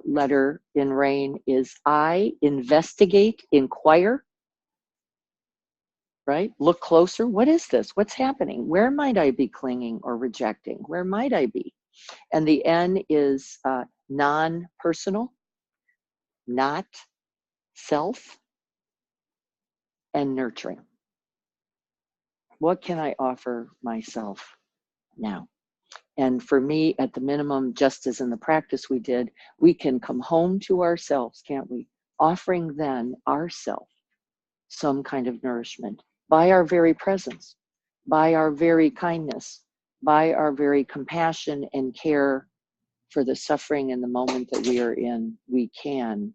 letter in RAIN is I, investigate, inquire, right? Look closer. What is this? What's happening? Where might I be clinging or rejecting? Where might I be? And the N is non-personal, not self, and nurturing. What can I offer myself now? And for me, at the minimum, just as in the practice we did, we can come home to ourselves, can't we? Offering then ourself some kind of nourishment by our very presence, by our very kindness, by our very compassion and care for the suffering and the moment that we are in. We can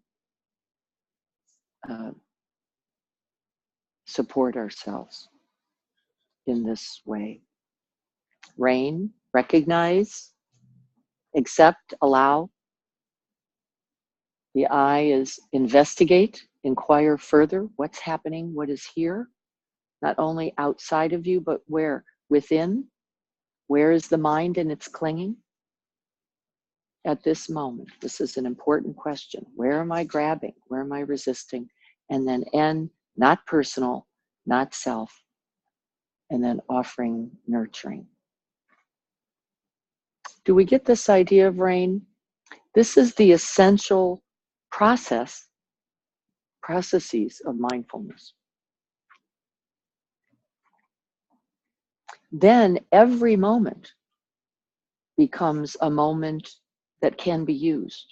support ourselves in this way. RAIN, recognize, accept, allow. The I is investigate, inquire further. What's happening? What is here? Not only outside of you, but where? Within? Where is the mind in its clinging? At this moment, this is an important question. Where am I grabbing? Where am I resisting? And then N, not personal, not self. And then offering nurturing. Do we get this idea of RAIN? This is the essential processes of mindfulness. Then every moment becomes a moment that can be used.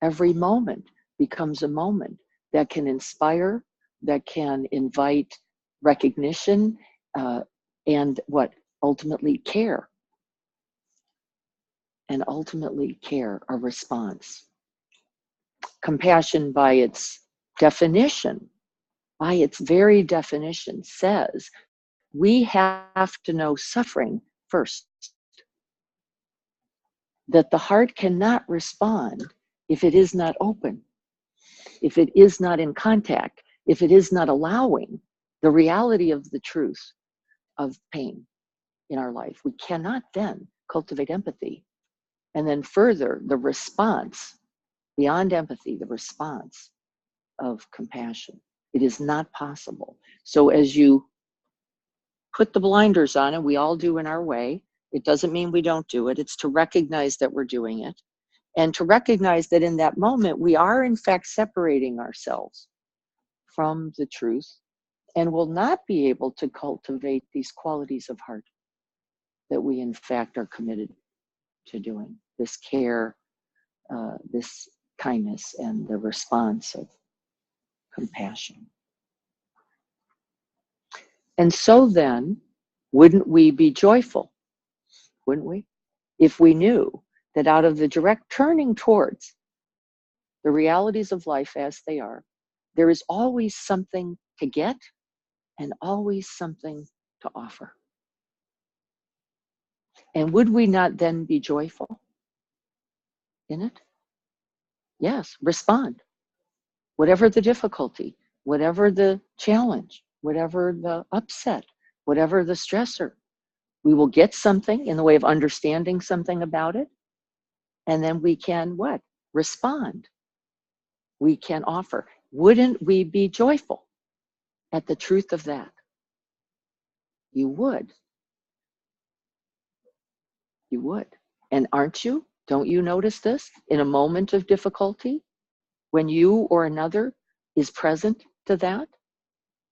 Every moment becomes a moment that can inspire, that can invite recognition, and what? Ultimately care. And ultimately care, a response. Compassion by its definition, by its very definition, says we have to know suffering first. That the heart cannot respond if it is not open, if it is not in contact, if it is not allowing the reality of the truth of pain in our life. We cannot then cultivate empathy. And then further, the response, beyond empathy, the response of compassion. It is not possible. So as you put the blinders on, and we all do in our way, it doesn't mean we don't do it. It's to recognize that we're doing it. And to recognize that in that moment, we are in fact separating ourselves from the truth and will not be able to cultivate these qualities of heart that we in fact are committed to doing. This care, this kindness, and the response of compassion. And so then, wouldn't we be joyful? Wouldn't we? If we knew that out of the direct turning towards the realities of life as they are, there is always something to get and always something to offer. And would we not then be joyful in it? Yes, respond. Whatever the difficulty, whatever the challenge, whatever the upset, whatever the stressor. We will get something in the way of understanding something about it. And then we can what? Respond. We can offer. Wouldn't we be joyful at the truth of that? You would. You would. And aren't you? Don't you notice this in a moment of difficulty when you or another is present to that?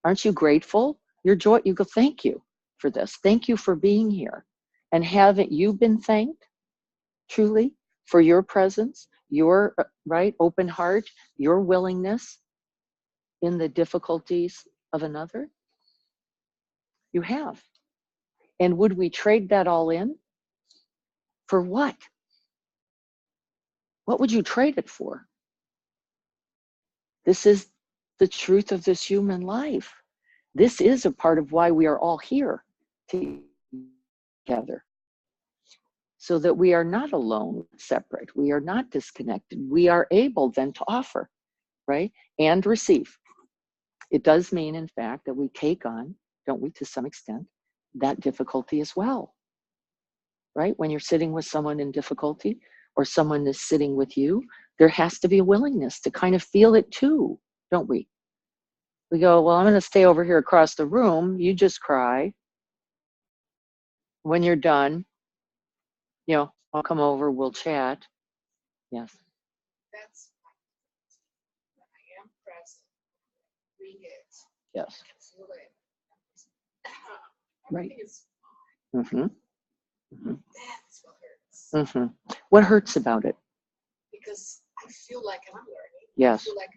Aren't you grateful? You're joy. You go, thank you for this. Thank you for being here. And haven't you been thanked truly for your presence, your right open heart, your willingness in the difficulties of another? You have. And would we trade that all in? For what? What would you trade it for? This is the truth of this human life. This is a part of why we are all here together. So that we are not alone, separate. We are not disconnected. We are able then to offer, right? And receive. It does mean, in fact, that we take on, don't we, to some extent, that difficulty as well, right? When you're sitting with someone in difficulty or someone is sitting with you, there has to be a willingness to kind of feel it too, don't we? We go, well, I'm going to stay over here across the room. You just cry. When you're done, you know, I'll come over, we'll chat. Yes. That's when I am present, bring it, Yes. feel it. Right. Everything is Mm-hmm. fine. That's what hurts. Mm-hmm. What hurts about it? Because I feel like, and I'm learning, I Yes. feel like,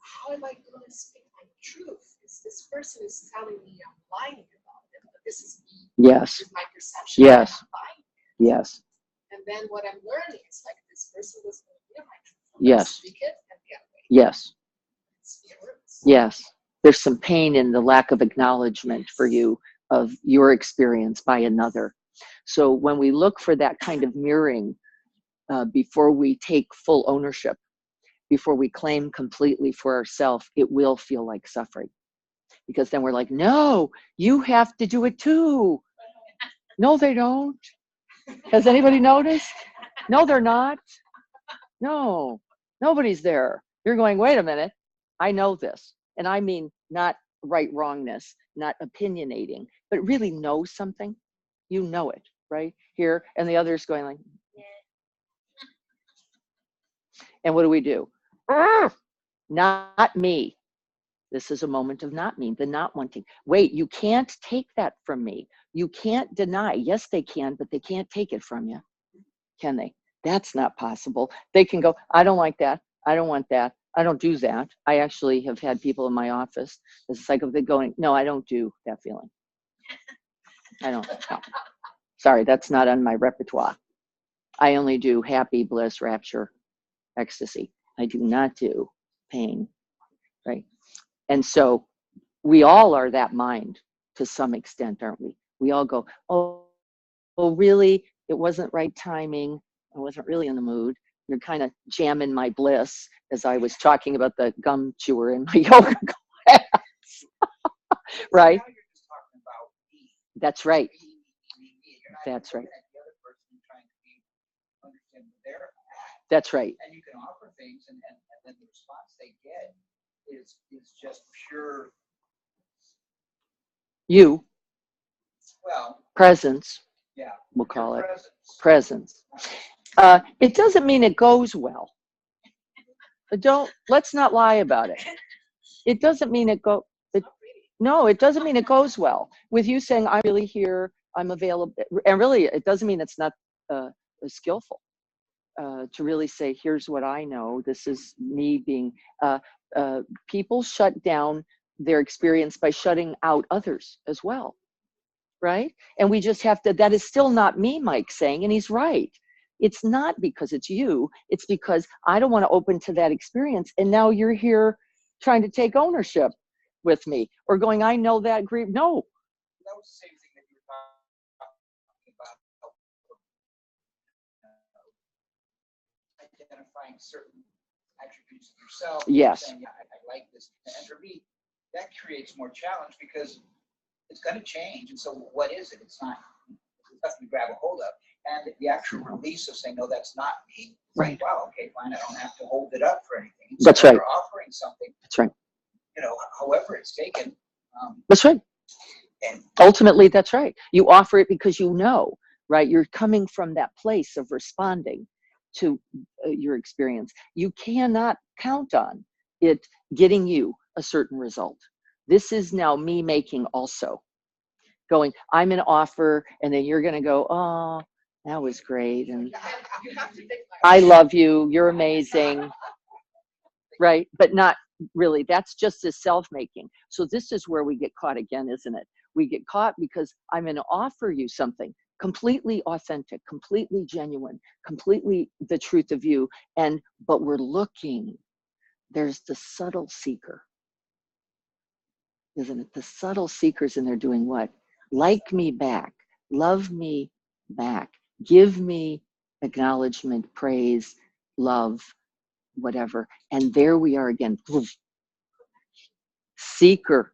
how am I going to speak my truth? This person is telling me I'm lying about it, but this is me. Yes. This is my perception. Yes. I'm lying. Yes. And then what I'm learning is like, this person doesn't hear my truth. Yes. Speak it and get away. Yes. It hurts. Yes. There's some pain in the lack of acknowledgement for you of your experience by another. So when we look for that kind of mirroring before we take full ownership, before we claim completely for ourselves, it will feel like suffering. Because then we're like, no, you have to do it too. No, they don't. Has anybody noticed? No, they're not. No, nobody's there. You're going, wait a minute. I know this. And I mean, not right wrongness, not opinionating, but really know something. You know it, right? Here. And the other's going like, and what do? Not me. This is a moment of not me, the not wanting. Wait, you can't take that from me. You can't deny. Yes, they can, but they can't take it from you. Can they? That's not possible. They can go, I don't like that. I don't want that. I don't do that. I actually have had people in my office, it's like they're going, no, I don't do that feeling. I don't. No. Sorry, that's not on my repertoire. I only do happy, bliss, rapture, ecstasy. I do not do pain, right? And so we all are that mind to some extent, aren't we? We all go, oh really? It wasn't right timing. I wasn't really in the mood. You're kind of jamming my bliss as I was talking about the gum chewer in my yoga class. Right? Now you're just talking about me. That's right. Me. You're not That's even right. looking at the other person and trying to understand what they're at. That's right. And you can offer things, and then the response they get is just pure, You, well, presence, yeah, we'll call your it, presence. presence. It doesn't mean it goes well. Let's not lie about it. It doesn't mean it go. No, it doesn't mean it goes well. With you saying, I'm really here, I'm available. And really, it doesn't mean it's not skillful to really say, here's what I know. This is me being, people shut down their experience by shutting out others as well, right? And we just have to, that is still not me, Mike's saying, and he's right. It's not because it's you, it's because I don't want to open to that experience. And now you're here trying to take ownership with me or going, I know that grief. No. That was the same thing that you were talking about, identifying certain attributes of yourself. Yes. Saying, yeah, I like this. And for me, that creates more challenge because it's going to change. And so what is it? It's not, it's nothing to grab a hold of. And the actual release of saying, no, that's not me. It's Right. like, wow, okay, fine. I don't have to hold it up for anything. That's So right. You're offering something, That's right. you know, however it's taken. That's right. And Ultimately, that's right. You offer it because you know, right? You're coming from that place of responding to your experience. You cannot count on it getting you a certain result. This is now me making also. Going, I'm an offer, and then you're going to go, oh, that was great. And You have to think like. I love you. You're amazing. Right? But not really. That's just as self-making. So this is where we get caught again, isn't it? We get caught because I'm going to offer you something completely authentic, completely genuine, completely the truth of you. But we're looking. There's the subtle seeker, isn't it? The subtle seekers, and they're doing what? Like me back, love me back, give me acknowledgement, praise, love, whatever. And there we are again. Seeker,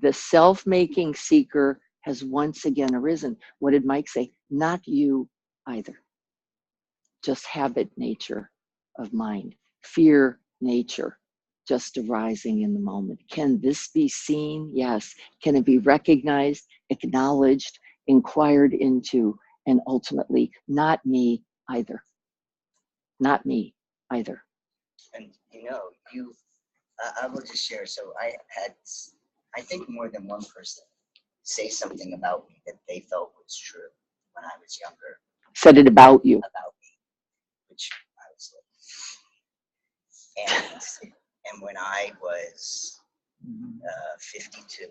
the self-making seeker has once again arisen. What did Mike say? Not you either. Just habit nature of mind, fear nature, just arising in the moment. Can this be seen? Yes. Can it be recognized, acknowledged, inquired into, and ultimately not me either. Not me either. And you know, I will just share. So I had, I think, more than one person say something about me that they felt was true when I was younger Said it about you. about me, which I was like, and when I was 52,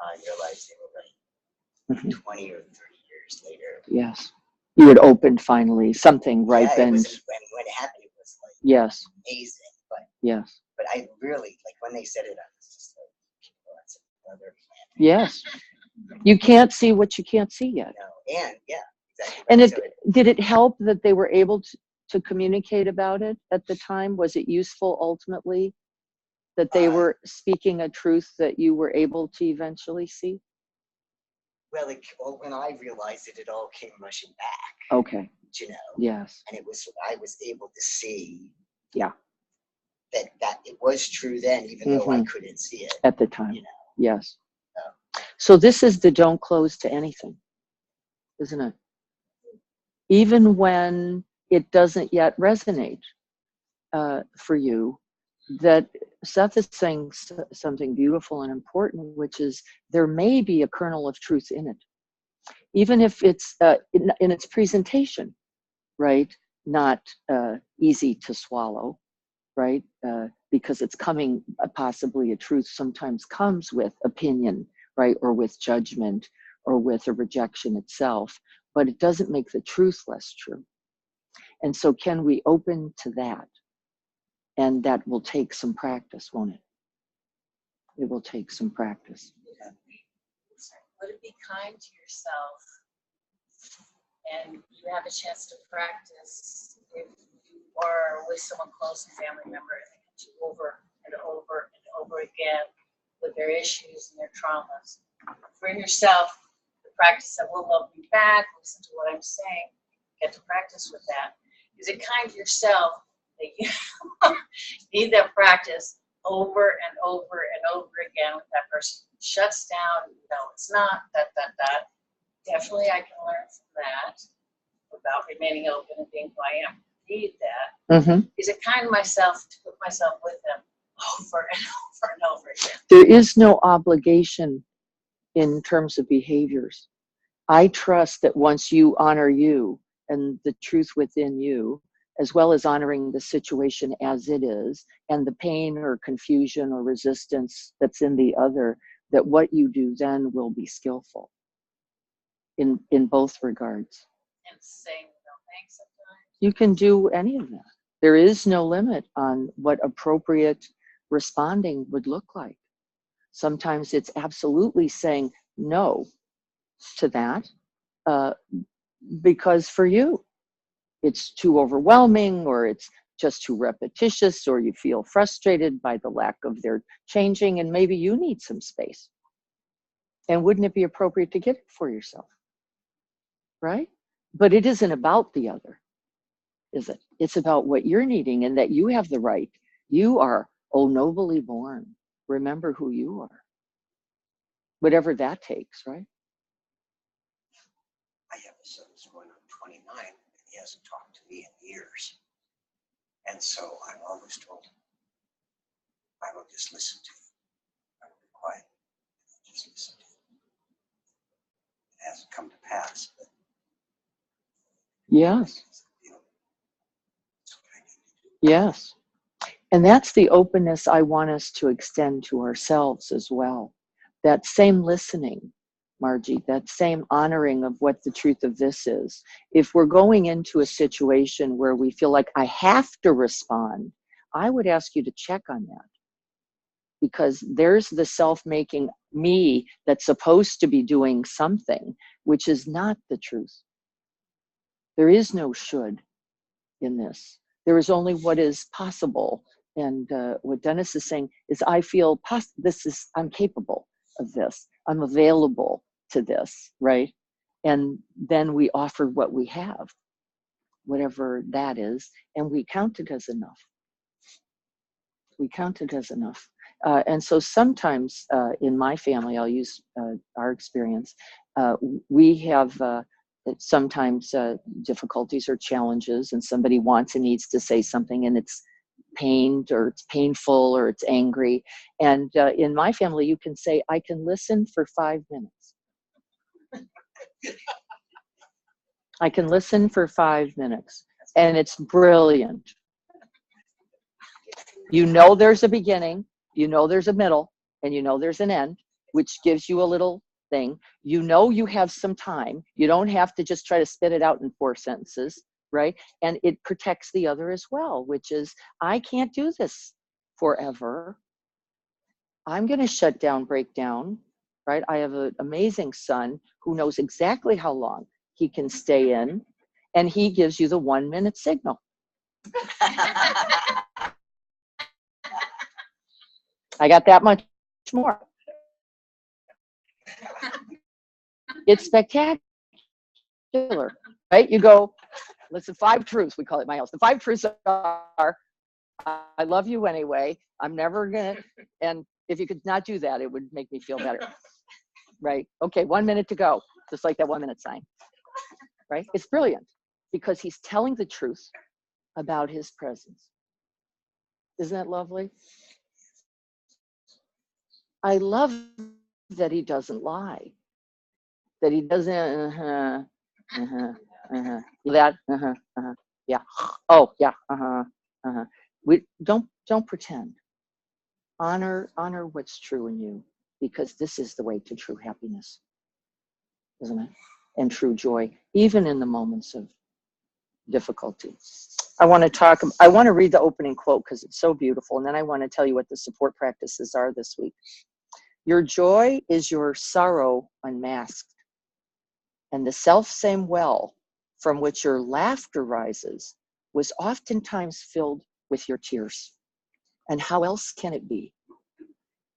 I realized they were right. Mhm. 20 or 30 years later. Yes. You had opened finally, something Yeah, it ripened. was, when it happened, it was like Yes. amazing. Yes. But I really, like, when they said it, I was just like, oh, that's another plan. Yes. You can't see what you can't see yet. No, and yeah, exactly. And So did it help that they were able to communicate about it at the time? Was it useful ultimately that they were speaking a truth that you were able to eventually see? well, when I realized it, it all came rushing back, Okay. you know, Yes. and I was able to see Yeah. that it was true then, even though I couldn't see it. At the time. You know. Yes. Oh. So this is the don't close to anything, isn't it? Even when it doesn't yet resonate for you, that Seth is saying something beautiful and important, which is there may be a kernel of truth in it, even if it's in its presentation, right? Not easy to swallow, right? Because it's coming, possibly a truth sometimes comes with opinion, right? Or with judgment or with a rejection itself, but it doesn't make the truth less true. And so can we open to that? And that will take some practice, won't it? It will take some practice. Would it be kind to yourself and you have a chance to practice if you are with someone close, a family member, and they get you over and over and over again with their issues and their traumas. For yourself, the practice that will love me back, listen to what I'm saying, get to practice with that. Is it kind to yourself that you need that practice over and over and over again with that person? Shuts down, no, it's not, that. Definitely I can learn from that about remaining open and being who I am. Need that. Is it kind to myself to put myself with them over and over and over again? There is no obligation in terms of behaviors. I trust that once you honor you and the truth within you, as well as honoring the situation as it is, and the pain or confusion or resistance that's in the other, that what you do then will be skillful in both regards. And saying no thanks sometimes. You can do any of that. There is no limit on what appropriate responding would look like. Sometimes it's absolutely saying no to that because for you, it's too overwhelming or it's just too repetitious, or you feel frustrated by the lack of their changing, and maybe you need some space. And wouldn't it be appropriate to get it for yourself? Right? But it isn't about the other, is it? It's about what you're needing, and that you have the right. You are, oh, nobly born. Remember who you are. Whatever that takes, right? I have a son who's going on 29, and he hasn't talked to me in years. And so I'm always told, I will just listen to you. I will be quiet. I'll just listen to you. It hasn't come to pass, but Yes. you know, that's what I need to do. Yes. And that's the openness I want us to extend to ourselves as well. That same listening, Margie, that same honoring of what the truth of this is. If we're going into a situation where we feel like I have to respond, I would ask you to check on that. Because there's the self-making me that's supposed to be doing something, which is not the truth. There is no should in this. There is only what is possible. And what Dennis is saying is, I feel I'm capable of this. I'm available to this, right? And then we offer what we have, whatever that is, and we count it as enough. We count it as enough. And so sometimes in my family, I'll use our experience, we have sometimes difficulties or challenges, and somebody wants and needs to say something, and it's pained or it's painful or it's angry. And in my family, you can say, I can listen for 5 minutes. I can listen for 5 minutes, and it's brilliant. You know there's a beginning, you know there's a middle, and you know there's an end, which gives you a little thing. You know you have some time. You don't have to just try to spit it out in 4 sentences, right? And it protects the other as well, which is, I can't do this forever. I'm going to shut down, break down, right? I have an amazing son who knows exactly how long he can stay in, and he gives you the 1 minute signal. I got that much more. It's spectacular, right? You go, listen, 5 truths, we call it in my house. The 5 truths are, I love you anyway. I'm never gonna, and if you could not do that, it would make me feel better, right? Okay, 1 minute to go, just like that 1 minute sign, right? It's brilliant because he's telling the truth about his presence. Isn't that lovely? I love that he doesn't lie, that he doesn't, that, yeah, oh, yeah, We don't pretend. Honor what's true in you, because this is the way to true happiness, isn't it? And true joy, even in the moments of difficulty. I want to read the opening quote because it's so beautiful, and then I want to tell you what the support practices are this week. Your joy is your sorrow unmasked, and the self-same well from which your laughter rises was oftentimes filled with your tears. And how else can it be?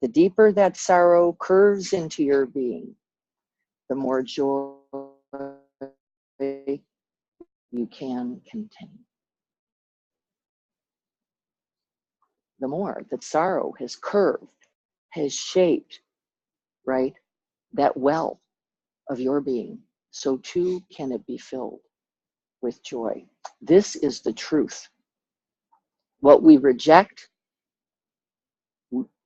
The deeper that sorrow curves into your being, the more joy you can contain. The more that sorrow has curved, has shaped, right, that well of your being, so too can it be filled with joy. This is the truth. What we reject,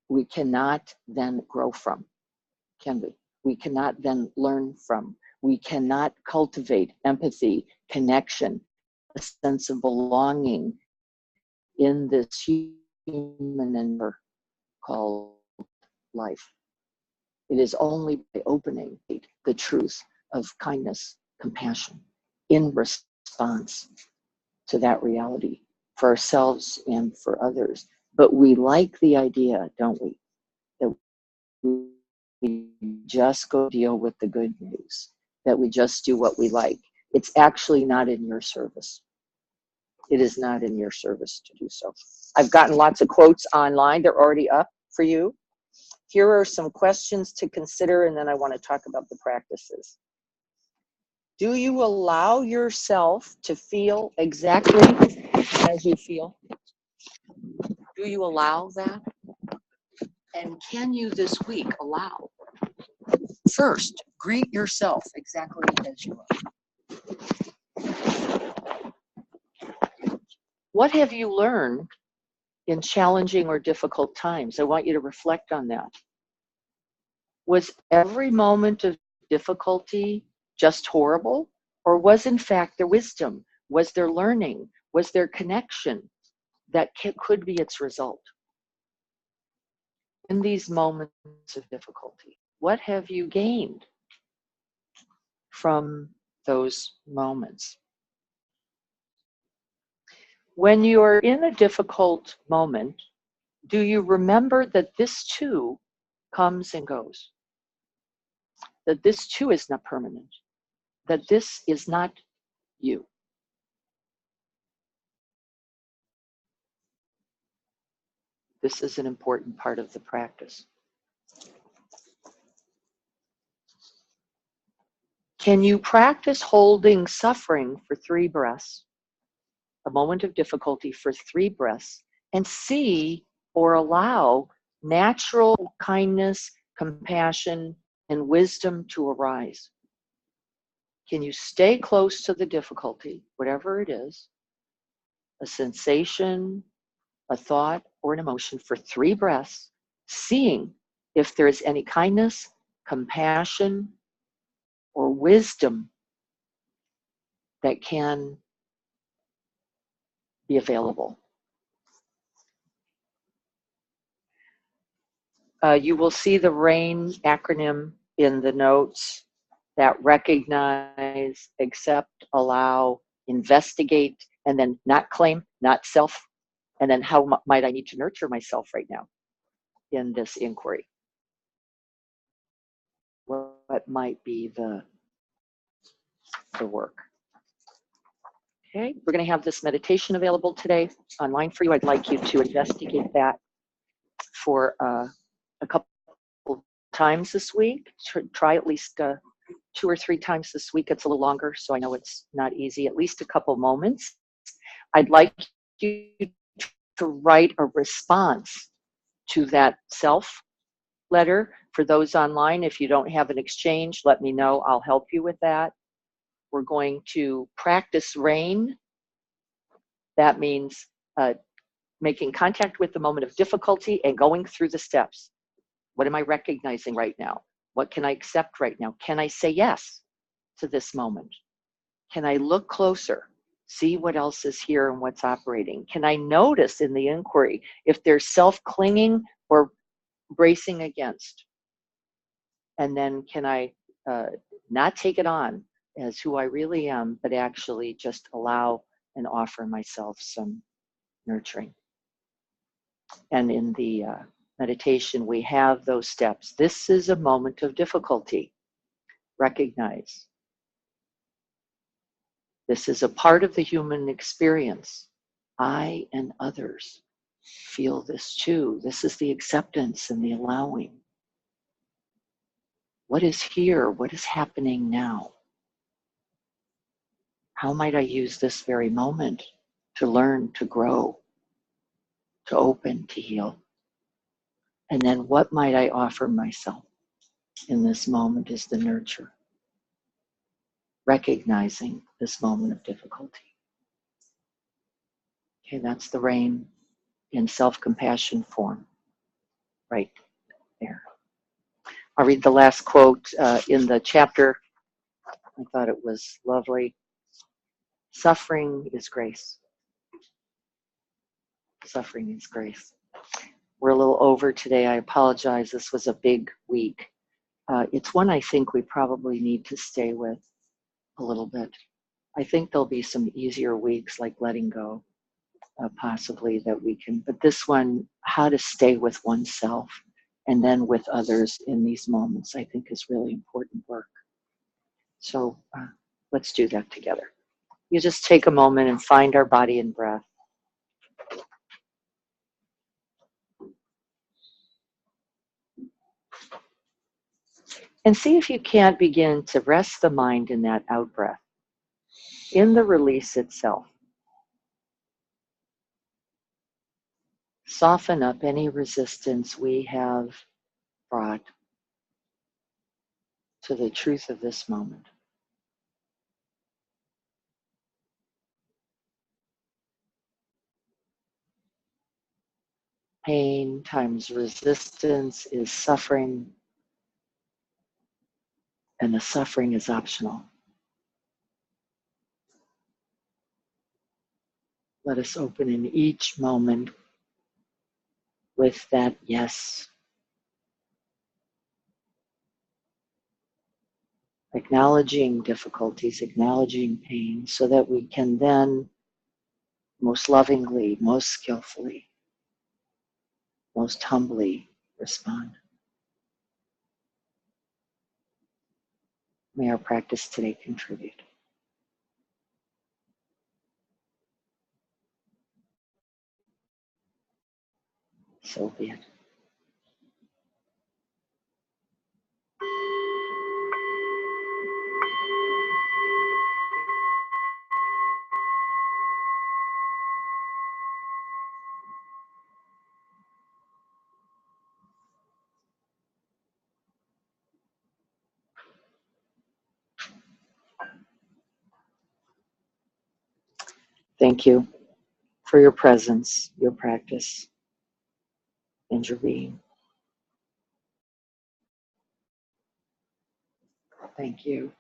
we cannot then grow from, can we? We cannot then learn from. We cannot cultivate empathy, connection, a sense of belonging in this human endeavor called life. It is only by opening the truth of kindness, compassion, in response to that reality for ourselves and for others. But we like the idea, don't we, that we just go deal with the good news, that we just do what we like. It's actually not in your service. It is not in your service to do so. I've gotten lots of quotes online. They're already up for you. Here are some questions to consider, and then I want to talk about the practices. Do you allow yourself to feel exactly as you feel? Do you allow that? And can you this week allow? First, greet yourself exactly as you are. What have you learned in challenging or difficult times? I want you to reflect on that. Was every moment of difficulty just horrible? Or was in fact there wisdom? Was there learning? Was there connection that could be its result? In these moments of difficulty, what have you gained from those moments? When you are in a difficult moment, do you remember that this too comes and goes? That this too is not permanent? That this is not you? This is an important part of the practice. Can you practice holding suffering for 3 breaths, a moment of difficulty for 3 breaths, and see or allow natural kindness, compassion, and wisdom to arise? Can you stay close to the difficulty, whatever it is, a sensation, a thought, or an emotion for 3 breaths, seeing if there is any kindness, compassion, or wisdom that can be available? You will see the RAIN acronym in the notes, that recognize, accept, allow, investigate, and then not claim, not self. And then how might I need to nurture myself right now in this inquiry? What might be the work? Okay, we're going to have this meditation available today online for you. I'd like you to investigate that for a couple times this week. Try at least 2 or 3 times this week. It's a little longer, so I know it's not easy. At least a couple moments. I'd like you to write a response to that self letter. For those online, if you don't have an exchange, let me know. I'll help you with that. We're going to practice RAIN. That means making contact with the moment of difficulty and going through the steps. What am I recognizing right now? What can I accept right now? Can I say yes to this moment? Can I look closer, see what else is here and what's operating? Can I notice in the inquiry if there's self-clinging or bracing against? And then can I not take it on as who I really am, but actually just allow and offer myself some nurturing? And in the meditation, we have those steps. This is a moment of difficulty. Recognize. This is a part of the human experience. I and others feel this too. This is the acceptance and the allowing. What is here? What is happening now? How might I use this very moment to learn, to grow, to open, to heal? And then what might I offer myself in this moment is the nurture, recognizing this moment of difficulty. Okay, that's the RAIN in self-compassion form, right there. I'll read the last quote in the chapter. I thought it was lovely. Suffering is grace. Suffering is grace. We're a little over today. I apologize. This was a big week. It's one I think we probably need to stay with a little bit. I think there'll be some easier weeks like letting go, possibly that we can, but this one, how to stay with oneself and then with others in these moments, I think is really important work. So let's do that together. You just take a moment and find our body and breath. And see if you can't begin to rest the mind in that out breath, in the release itself. Soften up any resistance we have brought to the truth of this moment. Pain times resistance is suffering, and the suffering is optional. Let us open in each moment with that yes. Acknowledging difficulties, acknowledging pain, so that we can then most lovingly, most skillfully, most humbly respond. May our practice today contribute. So be it. Thank you for your presence, your practice, and your being. Thank you.